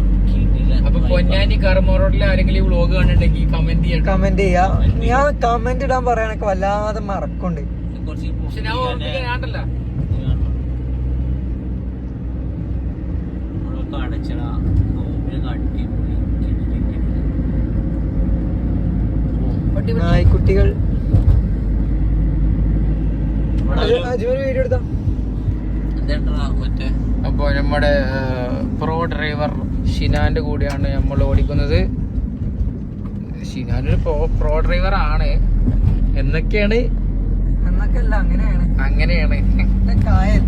അപ്പൊ പൊന്നാനി കർമ്മ റോഡിൽ ആരെങ്കിലും വ്ലോഗ് കണ്ടിട്ടുണ്ടെങ്കിൽ കമന്റ് ചെയ്യാ. ഞാൻ കമന്റ് ഇടാൻ പറയാനൊക്കെ വല്ലാതെ മറക്കുണ്ട്. പക്ഷെ ഞാൻ ഓർമ്മിക്കാണ്ടല്ല. നായ്ക്കുട്ടികൾ. വീഡിയോ എടുത്താ. അപ്പൊ നമ്മുടെ പ്രോ ഡ്രൈവർ ഷിനാന്റെ കൂടെയാണ് നമ്മൾ ഓടിക്കുന്നത്. ഷിനാൻ ഒരു പ്രോ ഡ്രൈവർ ആണ് എന്നൊക്കെയാണ്. അങ്ങനെയാണ്.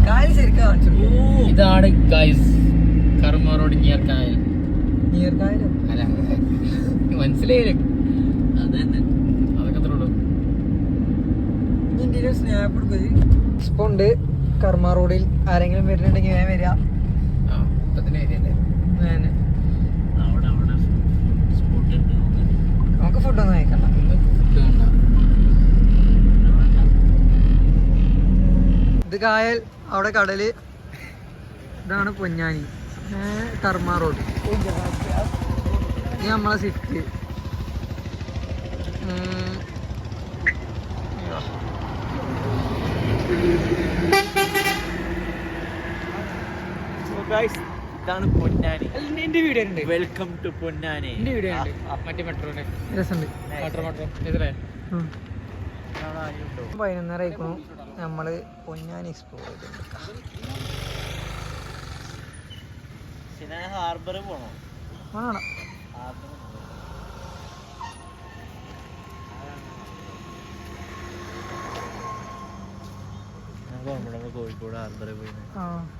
കായൽ ശരിക്കും കാണിച്ചു. ഇതാണ് ഗൈസ് കർമ്മ റോഡ് നിയർ കായൽ. അല്ല മനസ്സിലായില്ലേ? അതന്നെ, അതൊക്കെ അത്രേ ഉള്ളൂ. സ്നാപ്പ് എടുക്കുന്നുണ്ട്. കർമ്മ റോഡിൽ ആരെങ്കിലും വരുന്നുണ്ടെങ്കിൽ വേഗം വരിക. നമുക്ക് ഫുഡൊന്നും കഴിക്കണ്ട. ഇത് കായൽ, അവിടെ കടല്. ഇതാണ് പൊന്നാനി കർമ്മ റോഡ്. ഇത് നമ്മളെ സ്വിഫ്റ്റ്. ഇതാണ് പൊന്നാനി. എന്റെ വീഡിയോ ഉണ്ട്. Welcome to Ponnani. എന്റെ വീഡിയോ ഉണ്ട്. മറ്റേ മെട്രോന്റെ രസമുണ്ട്. മെട്രോ ഇതിലെ 11:30 ആയിക്കണു. നമ്മള് പൊന്നാനി എക്സ്പ്ലോർ ചെയ്തിട്ടുണ്ട്. ഹാർബർ പോണോ? വേണം. നമ്മള് കോഴിക്കോട് ഹാർബറിൽ പോയി.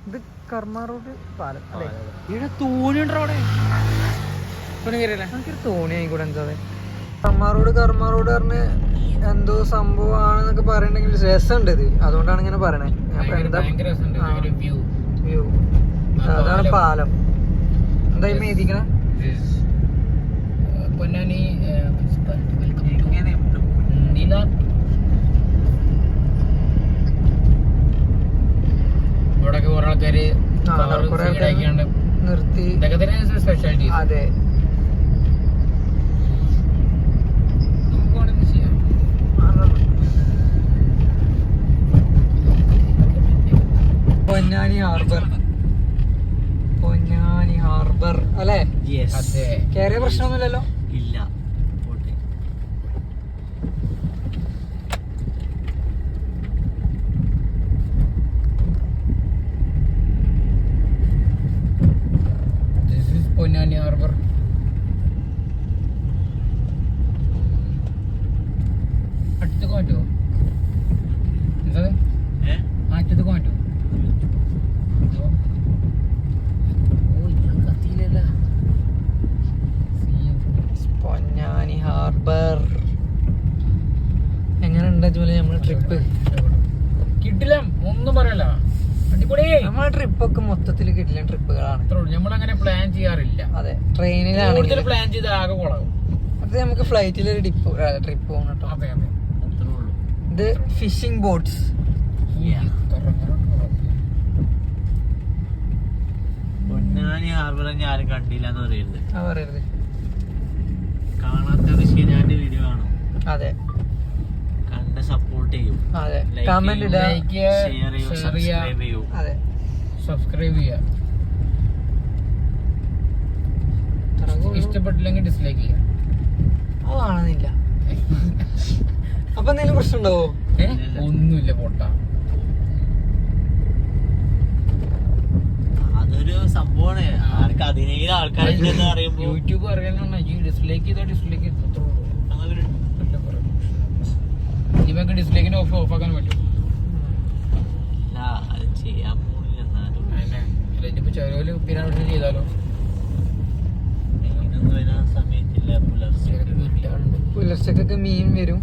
ഇത് കർമ്മ റോഡ് പാലം അല്ലേ? ഇവിടെ തോണി ഉണ്ടോ അവിടെ? എനിക്കൊരു തോണി ആയിക്കൂടെ എന്താ കർമ്മ റോഡ് പറഞ്ഞ് എന്തോ സംഭവമാണെന്നൊക്കെ പറയണ്ടെങ്കിൽ രസമുണ്ട് ഇത്, അതുകൊണ്ടാണ് ഇങ്ങനെ പറയണേ. അപ്പൊ എന്താ വ്യൂ? അതാണ് പാലം. എന്താ എഴുതിക്കണ? പൊന്നാനി ഇവിടൊക്കെ കുറെ ആൾക്കാര് നിർത്തി. സ്പെഷ്യാലിറ്റി. അതെ, പൊന്നാനി ഹാർബർ അല്ലേ? കേറിയ പ്രശ്നമൊന്നുമില്ലല്ലോ? ഇല്ല. പൊന്നാനി ഹാർബർ. അടുത്തേക്ക് മാറ്റുമോ? എന്താ മാറ്റത്തേക്ക് മാറ്റുമോ? പൊന്നാനി ഹാർബർ എങ്ങനെയുണ്ട് ജോലി? നമ്മളെ ട്രിപ്പ് കിട്ടില്ല, ഒന്നും പറയല്ല. അടിപൊളി. നമ്മളെ ട്രിപ്പൊക്കെ മൊത്തത്തിൽ കിട്ടില്ല ട്രിപ്പുകളാണ്. നമ്മളങ്ങനെ പ്ലാൻ ചെയ്യാറില്ല. അതെ, ട്രെയിനിലാണെങ്കിൽ പ്ലാൻ ചെയ്ത് ആകെ കൊളാകും. അത് നമുക്ക് ഫ്ലൈറ്റിൽ ഒരു ട്രിപ്പ് പോകണം കേട്ടോ. അതെ അതെ. ഇത് ഫിഷിംഗ് ബോട്ട്സ്. പൊന്നാനി ഹാർബർ ആരും കണ്ടില്ല എന്ന് പറയരുത്. പറയരുത്. കാണാത്തത് ശരിയായിട്ട് വീഡിയോ കാണും. അതെ, കണ്ട് സപ്പോർട്ട് ചെയ്യും. അതെ, കമന്റ് ഇടുക, ഷെയർ ചെയ്യും, സബ്സ്ക്രൈബ് ചെയ്യും. അതെ, സബ്സ്ക്രൈബ് ചെയ്യുക. ഇഷ്ടപ്പെട്ടില്ലെങ്കിൽ ഡിസ്ലൈക്ക് ചെയ്യുക. അത് കാണുന്നില്ല. അപ്പൊ എന്തെങ്കിലും പ്രശ്നം ഉണ്ടാവോ? ഒന്നുമില്ല പൊട്ട. അതൊരു സംഭവമാണ്. ആർക്ക് 17 ആൾക്കാരുണ്ടെന്ന് പറയുമ്പോ യൂട്യൂബ് അറിയാനാണ് ഈ ഡിസ്ലൈക്ക് ചെയ്താൽ ഡിസ്ലൈക്ക് ഇവർക്ക് ഡിസ്ലൈക്കിന്റെ ഓഫ് ആക്കാൻ പറ്റും. അത് ചെയ്യാൻ പോണില്ല. ഇനിയിപ്പോ ചെലവില് പിന്നെ ചെയ്താലോ? മീനൊന്നും വരാൻ സമയത്തില്ല. പുലർച്ചക്കൊക്കെ മീൻ വരും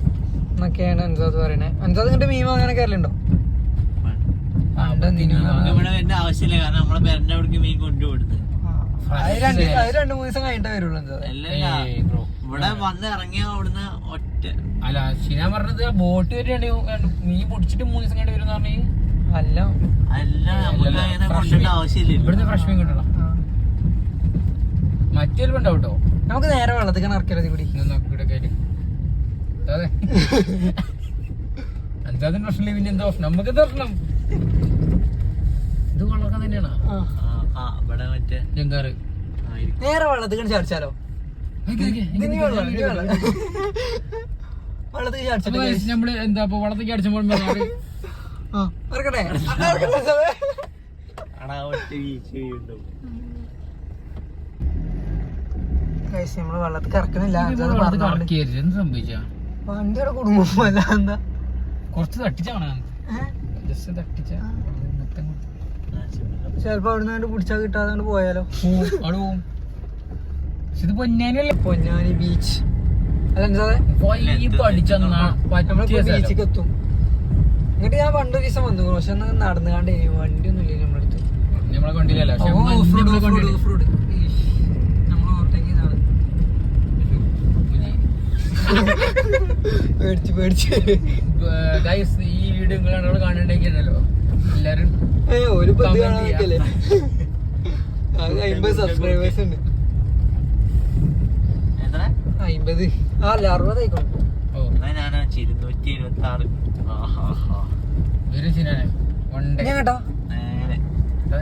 എന്നൊക്കെയാണ് അൻസാദ് പറയണേ. അൻസാദ് ഇങ്ങോട്ട് മീൻ വാങ്ങാനൊക്കെ കയറലുണ്ടോ? ഇവിടെ വരുന്ന ആവശ്യമില്ല, കാരണം നമ്മളെ പേരന്റെ അവിടേക്ക് മീൻ കൊണ്ടുപോടുന്നത്. അത് 2-3 ദിവസം കഴിഞ്ഞിട്ടേ വരുള്ളൂ. ഇവിടെ വന്ന് ഇറങ്ങിയ അവിടുന്ന് ഒറ്റ അല്ല ശിന പറഞ്ഞത് ബോട്ട് വരെയാണ് മീൻ പൊടിച്ചിട്ട് 3 ദിവസം കഴിഞ്ഞ് വരും പറഞ്ഞു. അല്ല അല്ല, നമുക്ക് അങ്ങനെ കൊണ്ടിട്ട് ആവശ്യമില്ല. ഇവിടുന്ന് ഫ്രഷ് മീൻ കിട്ടണം. മറ്റൊരു ഉണ്ടാവും കേട്ടോ. നമുക്ക് നേരെ വെള്ളത്തിൽ ഇറക്കരുത് കൂടി. അതെ അഞ്ചാതിന് പ്രശ്നമില്ല. പിന്നെ എന്താ പ്രശ്നം? നമുക്ക് പ്രശ്നം ഇത് വളർക്കാൻ തന്നെയാണ്. ഇവിടെ മറ്റേ ജങ്കാറ് നേരെ വെള്ളത്തിൽ ചാടിച്ചാലോ? വെള്ളത്തിൽ ചാടിച്ചാലോ? നമ്മള് എന്താ വെള്ളത്തേക്ക് അടിച്ചപ്പോൾ ഇറക്കട്ടെ. നമ്മള് വെള്ളത്തിൽ കറക്കണില്ല. എന്ത് സംഭവിച്ച വണ്ടിയുടെ കുടുംബമല്ല. എന്താ കൊറച്ച് തട്ടിച്ചാണ് ജസ്റ്റ് തട്ടിച്ച ചിലപ്പോ അവിടുന്ന് പിടിച്ചാ കിട്ടാതെ പോയാലോ? അവിടെ പോവും. ഇത് പൊന്നാനിയല്ലേ? പൊന്നാനി ബീച്ച് അല്ല ബീച്ചിക്ക് എത്തും. എന്നിട്ട് ഞാൻ പണ്ട് ഒരു ദിവസം വന്നു, പക്ഷെ നടന്നുകാണ്ടേ വണ്ടി ഒന്നും ഇല്ല നമ്മുടെ അടുത്ത്. നമ്മളെ കണ്ടില്ലല്ലോ. നമ്മൾ ഓവർടേക്ക് ചെയ്താണ്. പേടിച്ച് ഈ വീഡിയോ നിങ്ങളാണ് കാണുന്നുണ്ടെങ്കിലോ എല്ലാരും ഒരു 50 സബ്സ്ക്രൈബേഴ്സ് ഉണ്ട്. 50 അല്ല 60 ആയിക്കോട്ടെ. കേട്ടോ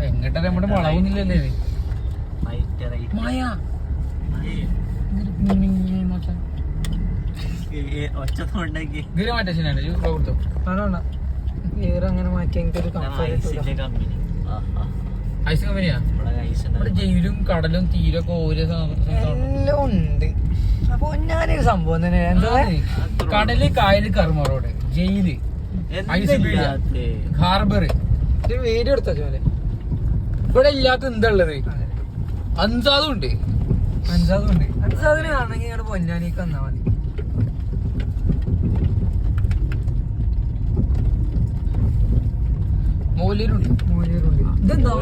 എങ്ങട്ടാ നമ്മുടെ വളവൊന്നുമില്ലല്ലേ? ഇതിനെ മാറ്റാ കൊടുത്തു. അങ്ങനെ മാറ്റി എനിക്കൊരു ഐസ് കമ്പനിയാ? ഇവിടെ ജയിലും കടലും തീരൊക്കെ ഓരോ എല്ലാം ഉണ്ട്. അപ്പൊ ഞാനൊരു സംഭവം തന്നെ. കടല് കായല് കർമ്മ റോഡ് ജയില് ഹാർബർ ഒരു വീഡിയോ എടുത്താ ചോലെ. ഇവിടെ ഇല്ലാത്ത എന്താ ഉള്ളത്? അൻസാദും ഉണ്ട്. അൻസാദുണ്ട്. അൻസാദിന് കാണണമെങ്കിൽ ഇങ്ങോട്ട് പൊന്നാനിക്ക് വന്നാ മതി. മോലിയിലുണ്ട്. ഇതെന്താ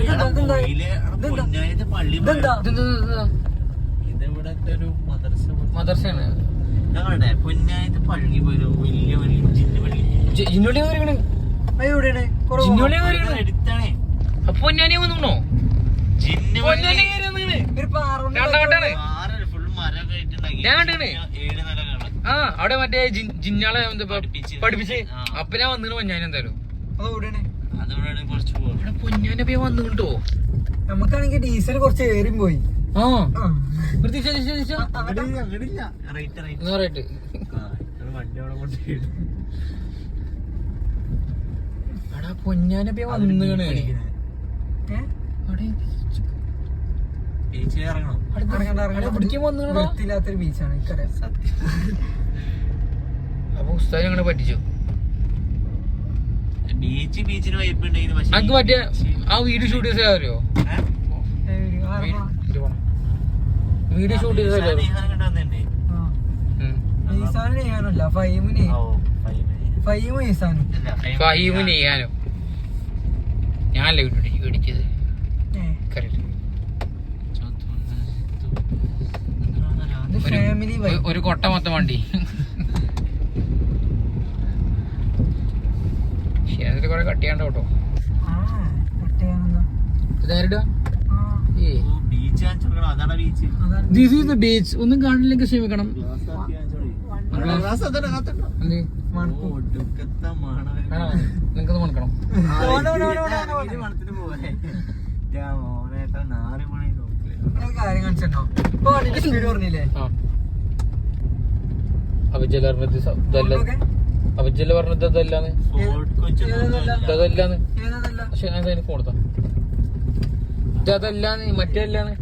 ഇതിവിടത്തെ ഒരു മദർസയാണ്. ഞങ്ങളുടെ പൊന്നായത്ത് പള്ളി പോലും വലിയ ജിന്നു പള്ളി ജിന്നുള്ളി കയറിക്കണേ. എവിടെയാണ്? ജിന്നുള്ളി കയറിക്കണേ. എടുത്താണേ. അപ്പൊ പൊന്നാനി വന്നോ? ജിന്നു പൊന്നാനി കയറി വന്നിങ്ങനെ. ഒരു പാറുണ്ട്. കണ്ടാണ് ഫുൾ മരമൊക്കെ ആയിട്ടുണ്ടാക്കി. ഞാൻ കണ്ടേ. 7 നില കാണാം. ആ അവിടെ മറ്റേ ജിന്നാളെ പഠിപ്പിച്ച് അപ്പൊ ഞാൻ വന്നിട്ട് പൊന്നാനി എന്തായാലും. അതെവിടെയാണ്? അതിവിടെ കുറച്ച് പോകും. ഇവിടെ പൊന്നാനി വന്നിട്ടോ. നമുക്കാണെങ്കിൽ ഡീസൽ കുറച്ച് ഏറിയും പോയി. ആ വണ്ടി അവിടെ കൊണ്ടുപോയി പൊന്നാനപ്പ വന്നിക്കണ്. ബീച്ചിൽ ഇറങ്ങണം. വൃത്തിയില്ലാത്തൊരു ബീച്ചാണ് എനിക്കറിയാം. അപ്പൊ ഉസ്താദ് ഞങ്ങളെ പറ്റിച്ചു. ബീച്ചിന് വൈപ്പുണ്ടെങ്കിൽ അനക്ക് മറ്റേ ആ വീഡിയോ ഷൂട്ട് ചെയ്ത അറിയോ? വീഡിയോ ഷൂട്ട് ചെയ്ത ഈസാനല്ല ഫൈമിന് ഫൈമും ഈസാനും ഫഹീമിന് ചെയ്യാനോ ഞാനല്ലേ വീഡിയോ ഇടിച്ചത്. ഒരു കൊട്ട മൊത്തം വണ്ടി. അതിൽ കൊറേ കട്ടിയാണ്ട കേട്ടോ. ഇതാരുടെ ദിസ് ഈസ് ദ ബീച്ച്. ഒന്നും കാണില്ലെങ്കിൽ ക്ഷമിക്കണം. നിങ്ങൾക്കത് മണക്കണം. കാര്യം കാണിച്ചിട്ടോ. ഇപ്പൊ വണ്ടിന്റെ സ്പീഡ് പറഞ്ഞില്ലേ? അഭിജല പറഞ്ഞത് അഭിജല പറഞ്ഞത് അതല്ലാന്ന്. ഇതല്ലാന്ന്. പക്ഷെ ഞാൻ അതിന് ഫോൺ എടുത്താ ഇതല്ലാന്ന് മറ്റേല്ലാന്ന്.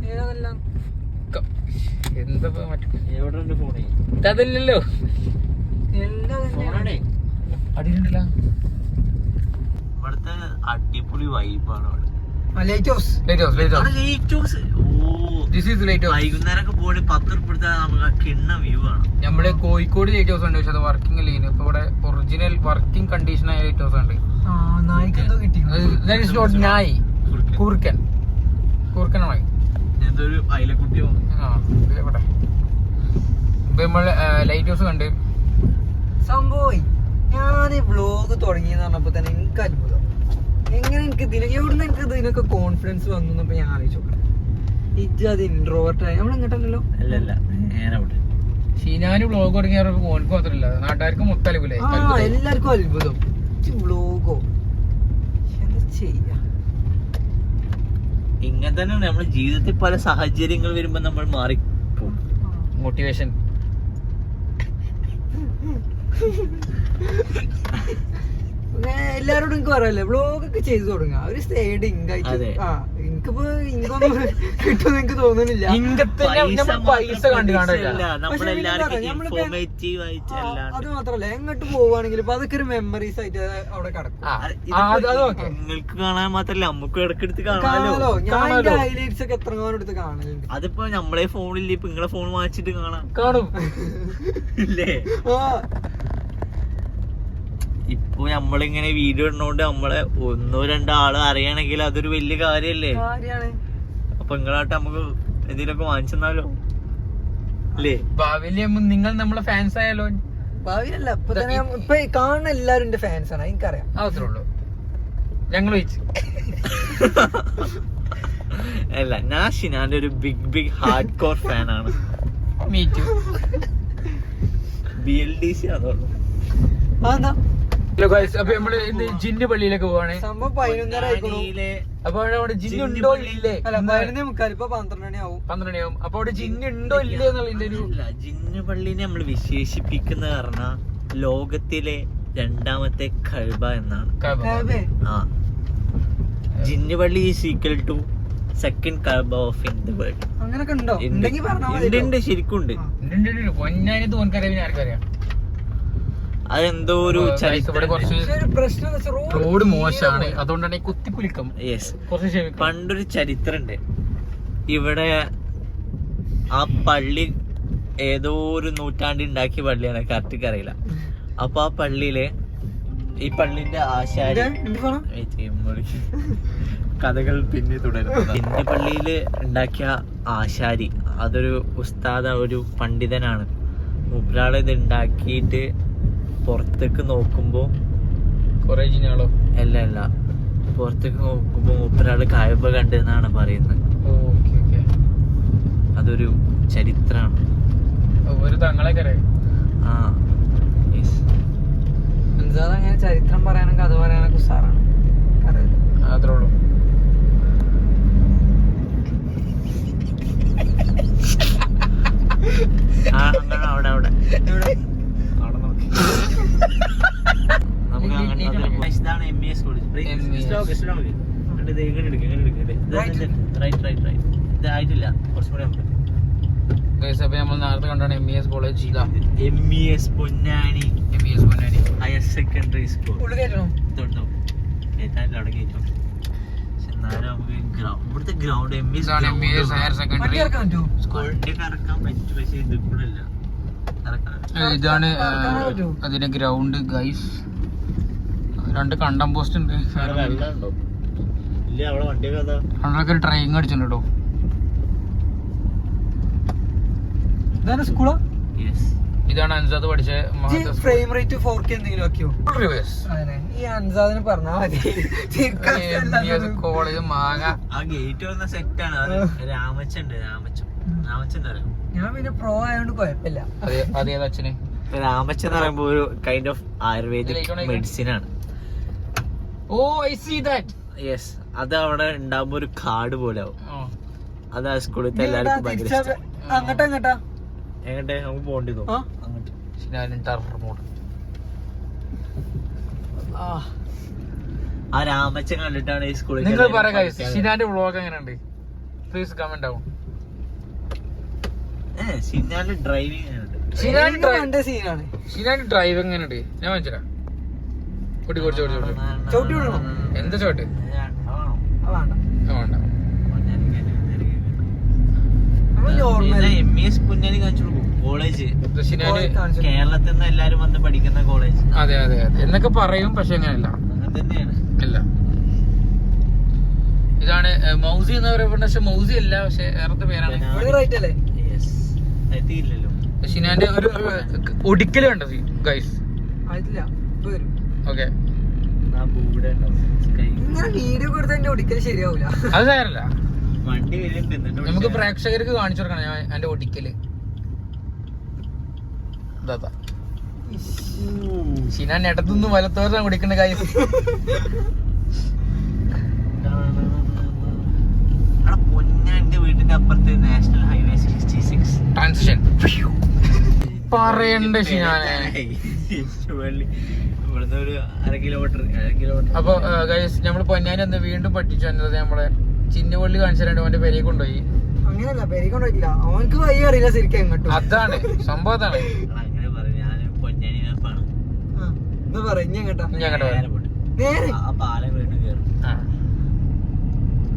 എന്താ എവിടെ ഫോണേ ഇതല്ലല്ലോ. അടിയിലുണ്ടല്ലോ. ഇവിടുത്തെ അടിപൊളി വൈബാണ് അവിടെ. വൈകുന്നേരമൊക്കെ പോയി 10 ഉറുപ്പിക നമുക്ക് കിണ്ണ വ്യൂ ആണ്. നമ്മുടെ കോഴിക്കോട് ലൈറ്റ് ഹൗസ് ഉണ്ട്. പക്ഷെ അത് വർക്കിംഗ് അല്ലേ. ഇപ്പൊ ഇവിടെ ഒറിജിനൽ വർക്കിംഗ് കണ്ടീഷൻ ആയ ലൈറ്റ് ഹൗസ് ഉണ്ട്. നായി കൂർക്കൻ കൂർക്കനായി എന്തൊരു അയിലക്കുട്ടി ഇപ്പൊ നമ്മള് ലൈറ്റ് ഹൗസ് കണ്ട് സംഭവം. ഞാൻ വ്ലോഗ് തുടങ്ങിയെന്ന് പറഞ്ഞപ്പോ തന്നെ എനിക്ക് അത്ഭുതം. എങ്ങനെ എനിക്ക് എവിടുന്ന് എനിക്ക് ഇതിനൊക്കെ കോൺഫിഡൻസ് വന്നപ്പോ ഞാൻ ആലോചിച്ചു. അത് ഇൻട്രോവേർട്ടായി നമ്മളെങ്ങോട്ടല്ലോ. അല്ലല്ല നേരെ അവിടെ ഷീനാന് വ്ലോഗ് തുടങ്ങിയപ്പോ ഓനക്ക് മാത്രല്ല നാട്ടുകാർക്ക് മൊത്തലൂലേ. എല്ലാവർക്കും അത്ഭുതം. വ്ലോഗോ എന്താ ചെയ്യാ. ഇങ്ങനെ തന്നെയാണ് നമ്മുടെ ജീവിതത്തിൽ പല സാഹചര്യങ്ങൾ വരുമ്പോ നമ്മൾ മാറിപ്പോകും. മോട്ടിവേഷൻ. എല്ലാരോടും എനിക്ക് പറയല്ലേ വ്ലോഗൊക്കെ ചെയ്തു തുടങ്ങുക. ഒരു സൈഡ് ഇങ്കായിട്ട് എനിക്കിപ്പോ ഇങ്കൊന്നും കിട്ടുമെന്ന് എനിക്ക് തോന്നുന്നില്ല. പൈസ അത് മാത്രല്ല എങ്ങോട്ട് പോവാണെങ്കിൽ ഇപ്പൊ അതൊക്കെ ഒരു മെമ്മറീസ് ആയിട്ട് അവിടെ കിടക്കും. നിങ്ങൾക്ക് കാണാൻ മാത്രല്ല നമുക്ക് ഇടക്കെടുത്ത് കാണാലോ. ഞാൻ ഹൈലൈറ്റ്സ് ഒക്കെ എത്ര എടുത്ത് കാണലുണ്ട്. അതിപ്പോ നമ്മളെ ഫോണിൽ ഇപ്പൊ നിങ്ങളെ ഫോൺ വാങ്ങിച്ചിട്ട് കാണും ഇല്ലേ. ഇപ്പൊ നമ്മളിങ്ങനെ വീഡിയോ ഇടുന്നോണ്ട് നമ്മളെ 1-2 ആള് അറിയണമെങ്കിൽ അതൊരു വലിയ കാര്യല്ലേ. അപ്പൊ നിങ്ങളായിട്ട് നമുക്ക് എന്തെങ്കിലുമൊക്കെ വാങ്ങിച്ചെന്നാലോ അല്ലേ. ഭാവിയില് നിങ്ങൾ നമ്മളെ ഫാൻസ് ആയാലോ. ഭാവിയിലല്ല ഇപ്പൊ കാണുന്ന എല്ലാരും എന്റെ ഫാൻസ് ആണ്. എനിക്കറിയാം. അത്രേ ഉള്ളൂ. ഞങ്ങൾ വെച്ച് അല്ല ഞാൻ ഷിനാന്റെ ഒരു ബിഗ് ഹാർഡ് കോർ ഫാനാണ്. BLDC അതോളൂ. അപ്പൊ നമ്മള് ജിന്ന് പള്ളിയിലേക്ക് പോവാണ്. സംഭവം 11:30 അപ്പൊ അവിടെ ജിന്നുണ്ടോ ഇല്ലേ? 11:45 ഇപ്പൊ 12 ആവും. അപ്പൊ അവിടെ ജിന്നുണ്ടോ ഇല്ലേ എന്നുള്ളതിന്റെ ഒരു ജിന്ന് പള്ളിനെ നമ്മൾ വിശേഷിപ്പിക്കുന്ന പറഞ്ഞ ലോകത്തിലെ 2ാമത്തെ കഅബ എന്നാണ്. ആ ജിന്ന് പള്ളി is equal to second Kaaba of in the world. അങ്ങനൊക്കെ ഉണ്ടോ? ഉണ്ട് ശരിക്കും ഉണ്ട്. പൊന്നാനി തോൻക്കറിയാം. ആർക്കറിയാം അതെന്തോ ഒരു ഇവിടെ കുറച്ച് പ്രശ്നം റോഡ് മോശമാണ്, അതുകൊണ്ടാണ് ഈ കുത്തിക്കുലുക്കം. യെസ്, കുറച്ച് ക്ഷമിക്കണം. പണ്ടൊരു ചരിത്രമുണ്ട് ഇവിടെ. ആ പള്ളി ഏതോ ഒരു നൂറ്റാണ്ടിൽ ഉണ്ടാക്കിയ പള്ളിയാണ്, കറക്റ്റ് അറിയില്ല. അപ്പൊ ആ പള്ളിയില് ഈ പള്ളിന്റെ ആശാരി കഥകൾ പിന്നെ തുടരുന്നത്. എന്റെ പള്ളിയില് ഉണ്ടാക്കിയ ആശാരി അതൊരു ഉസ്താദ, ഒരു പണ്ഡിതനാണ്. മൂപ്പരാള് ഇത് ഉണ്ടാക്കിയിട്ട് പുറത്തേക്ക് നോക്കുമ്പോ കൊറേ ജിനാളോ അല്ല പുറത്തേക്ക് നോക്കുമ്പോ മൂപ്പരാള് കായബ കണ്ടെന്നാണ് പറയുന്നത്. അതൊരു ചരിത്രമാണ്. ഒരു തങ്ങളൊക്കെ ആ യെസ്, അങ്ങനെ ചരിത്രം പറയാനും കഥ പറയാനൊക്കെ ഉസാറാണ്. അത്രേ ഉള്ളൂ. അവിടെ അവിടെ നോക്കി നമുക്ക് അങ്ങനെ ഇതാണ് MES കോളേജ്. ഇതായിട്ടില്ല, കുറച്ചും കൂടെ നമ്മൾ നേരത്തെ കണ്ടാണ് MES college. MES Ponnani higher secondary school തൊണ്ടോ ഏതായാലും അവിടെ കയറ്റും. എന്നാലും നമുക്ക് ഇവിടുത്തെ ഗ്രൗണ്ട് MES ഹയർ സെക്കൻഡറി സ്കൂളിന്റെ കറക്കാൻ പറ്റും, പക്ഷേ ഇത് കൂടെ അല്ല കറക്കാൻ. ഇതാണ് അതിന്റെ ഗ്രൗണ്ട് ഗൈസ്. 2 കണ്ടം പോസ്റ്റ് ഉണ്ട്. വെള്ളം ഉണ്ടോ? ഇല്ല, അവിടെ വണ്ടിയൊക്കെ അതാ. അവിടെയൊക്കെ ഒരു ട്രെയിൻ അടിച്ചിട്ടുണ്ട് കേട്ടോ. സ്കൂളോ? ഇതാണ് അൻസാദ് പഠിച്ച ഫ്രെയിം റേറ്റ് 4K എന്തെങ്കിലും ആക്കിയോ? ഈ അൻസാദിന് പറഞ്ഞാ മതി. കോളേജ് മാങ്ങ. ആ ഗേറ്റ് വന്ന സെറ്റ് ആണ്. രാമച്ചൻ ഞാൻ പിന്നെ പ്രോ ആയതുകൊണ്ട് കുഴപ്പമില്ല. അതേത് അച്ഛന്? രാമച്ചൻ എന്ന് പറയുമ്പോ ഒരു കൈൻഡ് ഓഫ് ആയുർവേദിക് മെഡിസിൻ ആണ്. ഓ ഐ സീ ദാറ്റ്. യെസ്, അത് അവിടെ ഉണ്ടാകുമ്പോ ഒരു കാർഡ് പോലെ ആവും. അത് ആ സ്കൂളിലത്തെ എല്ലാവർക്കും ഭയങ്കര ഇഷ്ടം. അങ്ങോട്ടാ എങ്ങോട്ടെ നമുക്ക് പോകേണ്ടി തോന്നും അങ്ങോട്ട്. ആ രാമച്ചൻ കണ്ടിട്ടാണ് ഈ സ്കൂളിൽ. നിങ്ങൾ പറയാ ഷിനാന്റെ വ്ളോഗ് എങ്ങനെയുണ്ട്? പ്ലീസ് കമന്റ് ആവും. ഷിനാന്റെ ഡ്രൈവിംഗ് ഷിനാന്റെ ഡ്രൈവ് എങ്ങനെയുണ്ട്? ഞാൻ മനസ്സിലാ. എന്താ ചോട്ട്? വേണ്ട. MES പൊന്നാനി കാണിച്ചു കൊടുക്കും. കോളേജ് കേരളത്തിൽ നിന്ന് എല്ലാരും വന്ന് പഠിക്കുന്ന കോളേജ്. അതെ എന്നൊക്കെ പറയും, പക്ഷെ അങ്ങനെയല്ല. അങ്ങനെ തന്നെയാണ്. ഇല്ല, ഇതാണ് മൗസി എന്ന് പറയുന്നത്. പക്ഷെ മൗസി അല്ല, പക്ഷെ വേറത്തെ പേരാണ്. എത്തിയില്ലല്ലോ. ഷിനാന്റെ ഒരു ഒടിക്കല് കണ്ടോ ഗൈസ്? ഓക്കെ, വീഡിയോ കൊടുത്ത ഒരിക്കലും ശരിയാവൂല. അത് സാരല്ല, വണ്ടി നമുക്ക് പ്രേക്ഷകർക്ക് കാണിച്ചു കൊടുക്കണം. ഞാൻ എന്റെ ഒടിക്കല് ഷിനാൻ ഇടത്തുനിന്ന് വലത്തോരാണ് കുടിക്കേണ്ട കാര്യം. പൊന്നാന്റെ വീടിന്റെ അപ്പുറത്ത് നാഷണൽ ഹൈവേ 66 ട്രാൻസിഷൻ പറയണ്ട ഷിനാനെ. ഇവിടുന്ന് ഒരു 1/2 കിലോമീറ്റർ. അപ്പൊ ഗൈസ്, നമ്മള് പൊന്നാനി ഒന്ന് വീണ്ടും പഠിച്ചു വന്നത് നമ്മളെ ചിന്നപള്ളി കാണിച്ചു തരാണ്ട് അവന്റെ പെരയെ കൊണ്ടുപോയി. അങ്ങനല്ല, പെരയെ കൊണ്ടുപോയില്ല, അവനക്ക് വഴി അറിയില്ല ശരിക്കും എങ്ങോട്ടും. അതാണ് സംഭവം. അതാണ് അങ്ങനെ പറഞ്ഞു. ഞാൻ പൊന്നാനി മാപ്പാണ്. പാലം വീണ്ടും കയറും.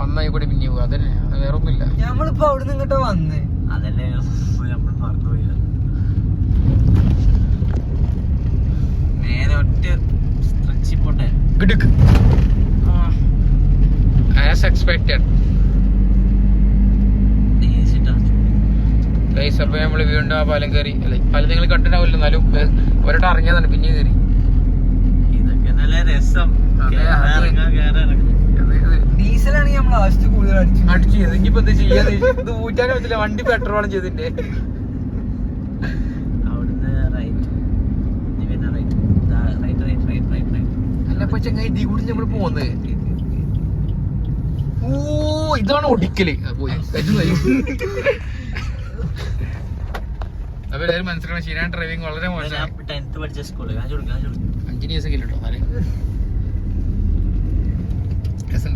ഒന്നായി കൂടി പിന്നെ പോകും. അതന്നെ, വേറെ ഒന്നുമില്ല. നമ്മളിപ്പോ അവിടുന്ന് ഇങ്ങോട്ടാ വന്നേ. അതല്ലേ നമ്മൾ മറന്നുപോയില്ല. നേരെ ഒറ്റ സ്ട്രെച്ചിൽ പോട്ടെ. As expected. ഗൈസ്, അപ്പൊ നമ്മള് വീണ്ടും ആ പാലം കയറി. അല്ലെ, പാലം നിങ്ങൾ കണ്ടിട്ടാവില്ല, എന്നാലും ഒരിട്ട് ഇറങ്ങിയതാണ്, പിന്നെ കയറി. ഇതൊക്കെ നല്ല രസം. ഡീസലാണെങ്കിൽ നമ്മൾ ആവശ്യത്തിൽ കൂടുതൽ അടിച്ചു ചെയ്ത്. ഇനിയിപ്പോ എന്താ ചെയ്യാതെ ഇത് ഊറ്റാനും പറ്റില്ല, വണ്ടി പെട്രോളും ചെയ്തിന്റെ. അവിടുന്ന് അല്ല, അപ്പൊ ചങ്ങായി ഇതീ കൂടി നമ്മള് പോകുന്നത്. ഓ, ഇതാണ് ഒടിക്കല്. പോയി അപ്പൊ എല്ലാവരും മനസ്സിലാക്കണം, ഷിനാൻ ഡ്രൈവിംഗ് വളരെ മോശമാണ്. 10th പഠിച്ച സ്കൂള് 5 years ഒക്കെ ഇല്ലട്ടോ.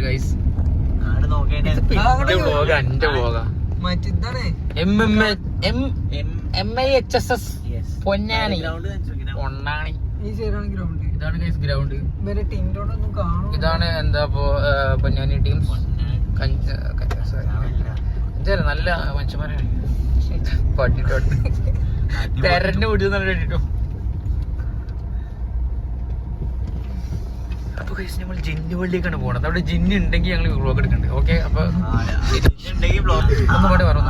ഗൈസ്, എന്റെ വ്ളോഗാ. MIHSS പൊന്നാനി. ഈ സൈഡാണ് ഗ്രൗണ്ട്. ഇതാണ് ഗൈസ് ഗ്രൗണ്ട്. ഇവരെ ടീമിനോടൊന്നും കാണും. ഇതാണ് എന്താ ഇപ്പോ പൊന്നാനി ടീംസ്. നല്ല മനുഷ്യന്മാരാണ്. പട്ടിട്ടോട്ട് തെരഞ്ഞു വിടുന്ന കേട്ടോ. അപ്പൊ ഗൈസ് നമ്മൾ ജിന്നു പള്ളിക്കാണ് പോണത്. അവിടെ ജിന്നു ഉണ്ടെങ്കിൽ ഞങ്ങൾ വ്ലോഗ് എടുക്കുന്നുണ്ട്. ഓക്കെ, അപ്പൊ ഒന്നുകൂടെ പറയാം.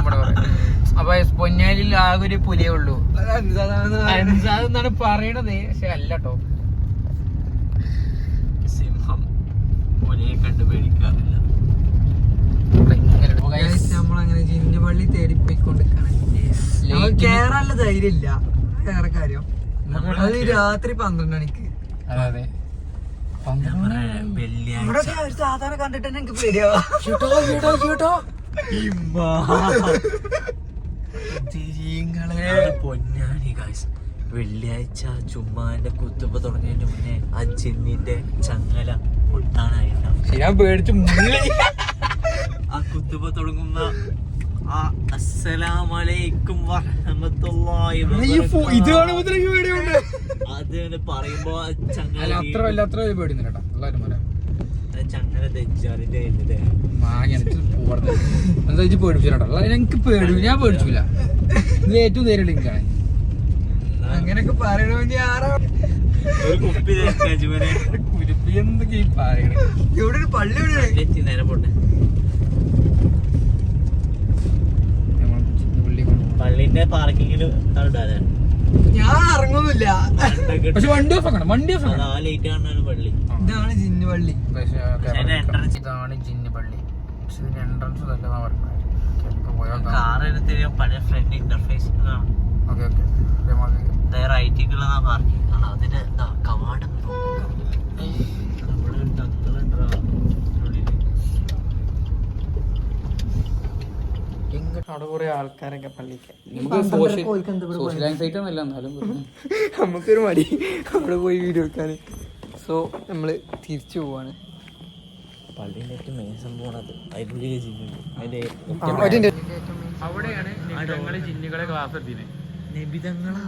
അപ്പൊ പൊന്നാനിയിൽ ആകെ ഒരു പുലിയേ ഉള്ളൂ. അതെന്നാണ് പറയണത്, പക്ഷെ അല്ല കേട്ടോ. സിംഹം പുലിയെ കണ്ടു പേടിക്കാറില്ല. നമ്മളങ്ങനെ ജിന്നുപള്ളി തേടി പോയിക്കൊണ്ടിരിക്കാണ്. കേറാനുള്ള ധൈര്യം ഇല്ല, വേറെ കാര്യം. അത് രാത്രി 12 മണിക്ക്. അതെ വെള്ളിയാഴ്ച ഒരു സാധാരണ കണ്ടിട്ട് തന്നെ എനിക്ക് പേടിയാവാ. പൊന്നാനി ഗൈസ്. വെള്ളിയാഴ്ച ചുമ്മാന്റെ കുത്തുമ്പ തുടങ്ങിയതിന് മുന്നേ ആ ജിന്നിന്റെ ചങ്ങല പൊട്ടാനായിട്ടുണ്ടാവും. ഞാൻ പേടിച്ചു. ആ കുത്തുമ്പ തുടങ്ങുന്ന ആ അസ്സലാമലൈക്കും വറഹ്മത്തുള്ളാഹി ഇത് കാണുമ്പോ പേടിയുണ്ട്. അത് പറയുമ്പോ ചങ്ങല അത്ര പേടിയൊന്നുമില്ല കേട്ടോ. എല്ലാവരും പറയാം ചങ്ങല ദജ്ജാലിന്റെ കയ്യില് എന്താ വെച്ച് പേടിപ്പിച്ചിട്ടോ. എനിക്ക് പേടി, ഞാൻ പേടിച്ചില്ല. ഇത് ഏറ്റവും നേരെ ലിങ്കാണ്. അങ്ങനെയൊക്കെ പറയണമെങ്കിൽ ആരാ ഒരു കുപ്പി കുരുപ്പി എന്തൊക്കെ പറയണേ. ഇവിടെ ഒരു പള്ളി നേരെ പോട്ടെ. പള്ളിന്റെ പാർക്കിങ്ങില് ഞാൻ ഇറങ്ങുന്നില്ല. പക്ഷെ വണ്ടി ഓഫ് ആക്കണം. ആ ലൈറ്റ് കാണാനാണ് പള്ളി. ഇതാണ് ജിന്നു പള്ളി. ഇതാണ് ജിന്നു പള്ളി. പക്ഷെ ഇതിന്റെ എൻട്രൻസ് നല്ലതാ പറഞ്ഞത്. കാർ എടുത്ത് പഴയ ഫ്രണ്ട് ഇന്റർഫേസ് ഓക്കെ ഓക്കെ. റൈറ്റിക്കുള്ള പാർക്കിംഗ് ആണ്. അതിന്റെ കവാടം അവിടെ കുറെ ആൾക്കാരൊക്കെ പള്ളിക്ക്. സോഷ്യൽ ആൻസൈറ്റി ഒന്നുമില്ല, എന്നാലും നമുക്കൊരു മടി അവിടെ പോയി വീഡിയോ എടുക്കാൻ. സോ നമ്മള് തിരിച്ചു പോവാണ്. പള്ളിന്റെ ഏറ്റവും മെയിൻ സംഭവമാണ് അതിനുള്ളിൽ അവിടെയാണ് ഞങ്ങള് ജിന്നുകളെ ക്ലാസ് എടുത്തിനെ. നബിതങ്ങളാ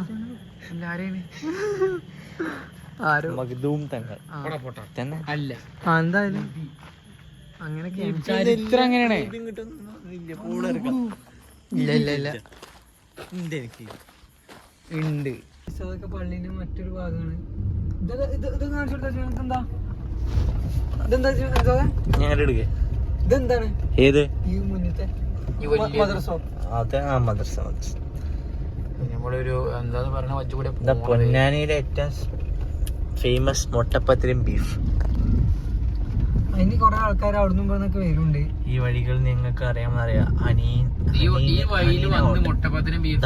ആരോ മഖ്ദൂം തങ്ങൾ തന്നെ അല്ല. എന്തായാലും അങ്ങനെയൊക്കെ ചരിത്രം അങ്ങനെയാണ്. ഇല്ല ഇല്ല ഇല്ല ഉണ്ട്. അതൊക്കെ പള്ളിന്റെ മറ്റൊരു ഭാഗമാണ്. എന്താ ഞാൻ എടുക്കേ. ഇതെന്താണ് ഏത് ഈ മുന്നത്തെ മദ്രസോ? അതെ, ആ മദ്രസ. നമ്മളൊരു എന്താന്ന് പറഞ്ഞ വച്ചുകൂടെ പൊന്നാനിയിലെ ഏറ്റവും ഫേമസ് മുട്ടപ്പത്തിരിയും ബീഫ്. അതിന് കൊറേ ആൾക്കാർ അവിടുന്ന് ഇവിടുന്നൊക്കെ വരുന്നുണ്ട്. ഈ വഴികൾ നിങ്ങൾക്ക് അറിയാമെന്നറിയാം. ഈ വഴിയിൽ വന്ന് മുട്ടപ്പത്തിനും ബീഫ്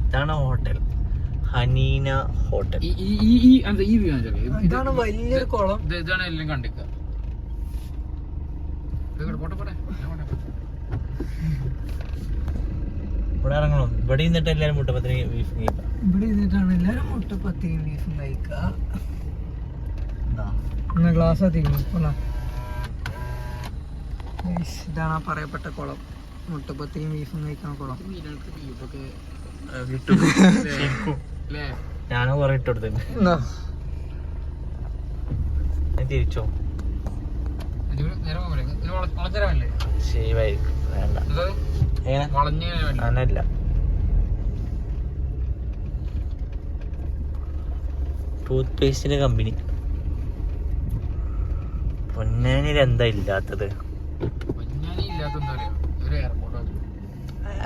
ഇതാണ് ഹോട്ടൽ, ഹനീന ഹോട്ടൽ. ഇതാണ് വലിയൊരു കുളം. ഇതാണ് എല്ലാം കണ്ടിക്ക. ഇവിടെ ഇറങ്ങണം. ഇവിടെ നിന്നിട്ട് എല്ലാരും മുട്ടപ്പത്തിന് ബീഫ് കഴിക്കാം. ഇവിടെ ഇരുന്നിട്ടാണ് എല്ലാരും മുട്ടപ്പത്തിയും ബീഫും കഴിക്കുക. ഗ്ലാസ് എത്തിക്കണം. ഇതാണ് ആ പറയപ്പെട്ട കുളം, മുട്ടപ്പത്തിയും ബീഫും കഴിക്കുന്ന കുളം. ഞാനും കുറെ ഇട്ട് കൊടുത്തു. തിരിച്ചോ ശരിയായിരിക്കും. വേണ്ട അങ്ങനല്ല. ടൂത്ത് പേസ്റ്റിന്റെ കമ്പനി പൊന്നാനിയിൽ എന്താ ഇല്ലാത്തത്?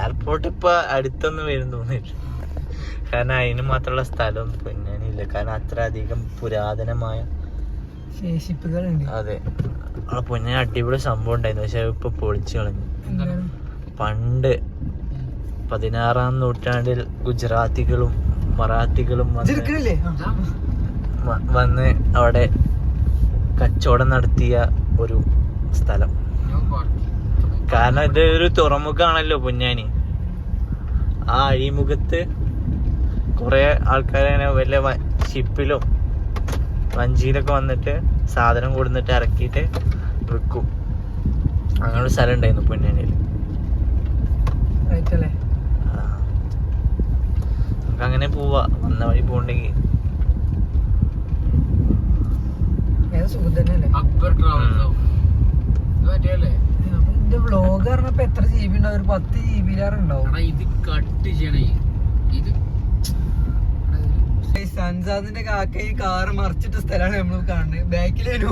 എയർപോർട്ട് ഇപ്പൊ അടുത്തൊന്നും വരും തോന്നില്ല. കാരണം അതിന് മാത്രമുള്ള സ്ഥലം പൊന്നാനിയില്ല. കാരണം അത്ര അധികം പുരാതനമായ ശേഷിപ്പുകളുണ്ട്. അതെ, അവിടെ പൊന്നാനി അടിപൊളി സംഭവം ഉണ്ടായിരുന്നു. പക്ഷെ ഇപ്പൊ പൊളിച്ചു കളഞ്ഞു. പണ്ട് 16-ാം നൂറ്റാണ്ടിൽ ഗുജറാത്തികളും മറാത്തികളും വന്ന് അവിടെ കച്ചവടം നടത്തിയ ഒരു സ്ഥലം. കാരണം ഇത് ഒരു തുറമുഖാണല്ലോ പൊന്നാനി. ആ അഴിമുഖത്ത് കുറെ ആൾക്കാരങ്ങനെ വല്ല ഷിപ്പിലും വഞ്ചിയിലൊക്കെ വന്നിട്ട് സാധനം കൊടുന്നിട്ട് ഇറക്കിയിട്ട് വിൽക്കും. അങ്ങനെ ഒരു സ്ഥലം ഉണ്ടായിരുന്നു പൊന്നാനിയിൽ. നമുക്ക് അങ്ങനെ പോവാ, വന്ന വഴി പോണ്ടെങ്കിൽ. സുഖം തന്നെയല്ലേ അക്ബർ ട്രാവൽസോ ഇത് പറ്റിയല്ലേ? ഇതിന്റെ വ്ളോഗ് പറഞ്ഞപ്പോ എത്ര GB ഉണ്ടാവും? ഒരു 10 GB ഉണ്ടാവും. ഇത് കട്ട് ചെയ്യണേ. ഇത് സൻസാദിന്റെ കാക്ക ഈ കാറ് മറിച്ചിട്ട സ്ഥലമാണ് നമ്മൾ കാണുന്നത്. ബാക്കിലേനു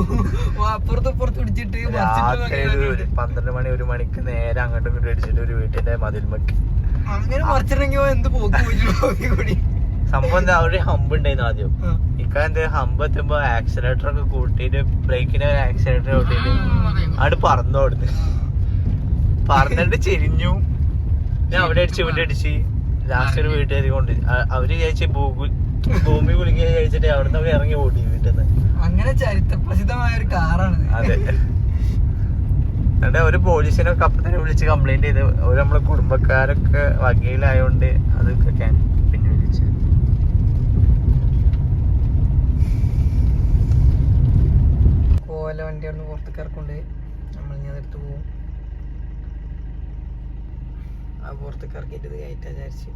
അപ്പുറത്ത് ഇപ്പുറത്ത് പിടിച്ചിട്ട് രാത്രി 12 മണി 1 മണിക്ക് നേരെ അങ്ങോട്ടും ഇങ്ങോട്ടും അടിച്ചിട്ട് ഒരു വീട്ടിന്റെ മതിൽമക്ക് അങ്ങനെ മറിച്ചിട്ടെങ്കിൽ എന്ത് പോക്കി കൂടി. സംഭവം എന്താ, അവിടെ ഹമ്പ് ഉണ്ടായിരുന്നു ആദ്യം. ഇക്കാലത്ത് ഹമ്പ് എത്തുമ്പോ ആക്സിലേറ്റർ ഒക്കെ കൂട്ടിയിട്ട് ബ്രേക്കിന് ആക്സിലേറ്റർ കൂട്ടിയിട്ട് അവിടെ പറന്നോടുന്നു. പറന്നിട്ട് ചെരിഞ്ഞു. ഞാൻ അവിടെ അടിച്ച് ഇവിടെ അടിച്ച് ലാസ്റ്റ് ഒരു വീട്ടുകാരി കൊണ്ട് അവര് വിചാരിച്ച ഭൂമി കുലുങ്ങി കഴിച്ചിട്ട് അവിടെ നിന്ന് ഇറങ്ങി ഓടി വീട്ടിൽ നിന്ന്. അങ്ങനെ ചരിത്ര പ്രസിദ്ധമായ ഒരു കാറാണ്. അതെ. എന്നിട്ട് ഒരു പോലീസിനൊക്കെ അപ്പം തന്നെ വിളിച്ച് കംപ്ലൈന്റ് ചെയ്ത് ഒരു നമ്മളെ കുടുംബക്കാരൊക്കെ വകയിലായോണ്ട് അതൊക്കെ പിന്നെ വിളിച്ച്. കോല വണ്ടി അവിടെ പുറത്തേക്ക് ഇറക്കൊണ്ട് നമ്മളിങ്ങനെ അതെടുത്ത് പോകും. ആ പുറത്തേക്ക് ഇറക്കിയിട്ട് ഇത് കയറ്റാ വിചാരിച്ച്.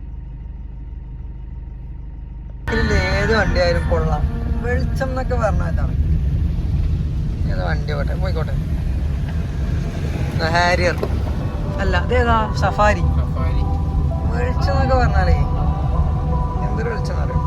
ഏത് വണ്ടി ആയാലും കൊള്ളാം. വെളിച്ചം എന്നൊക്കെ പറഞ്ഞാൽ ഇതാണ്. ഏത് വണ്ടി പോട്ടെ പോയിക്കോട്ടെ. ഹാരിയർ അല്ല അതേതാ സഫാരി. വെളിച്ചം എന്നൊക്കെ പറഞ്ഞാലേ എന്തൊരു വെളിച്ചം അറിയാം.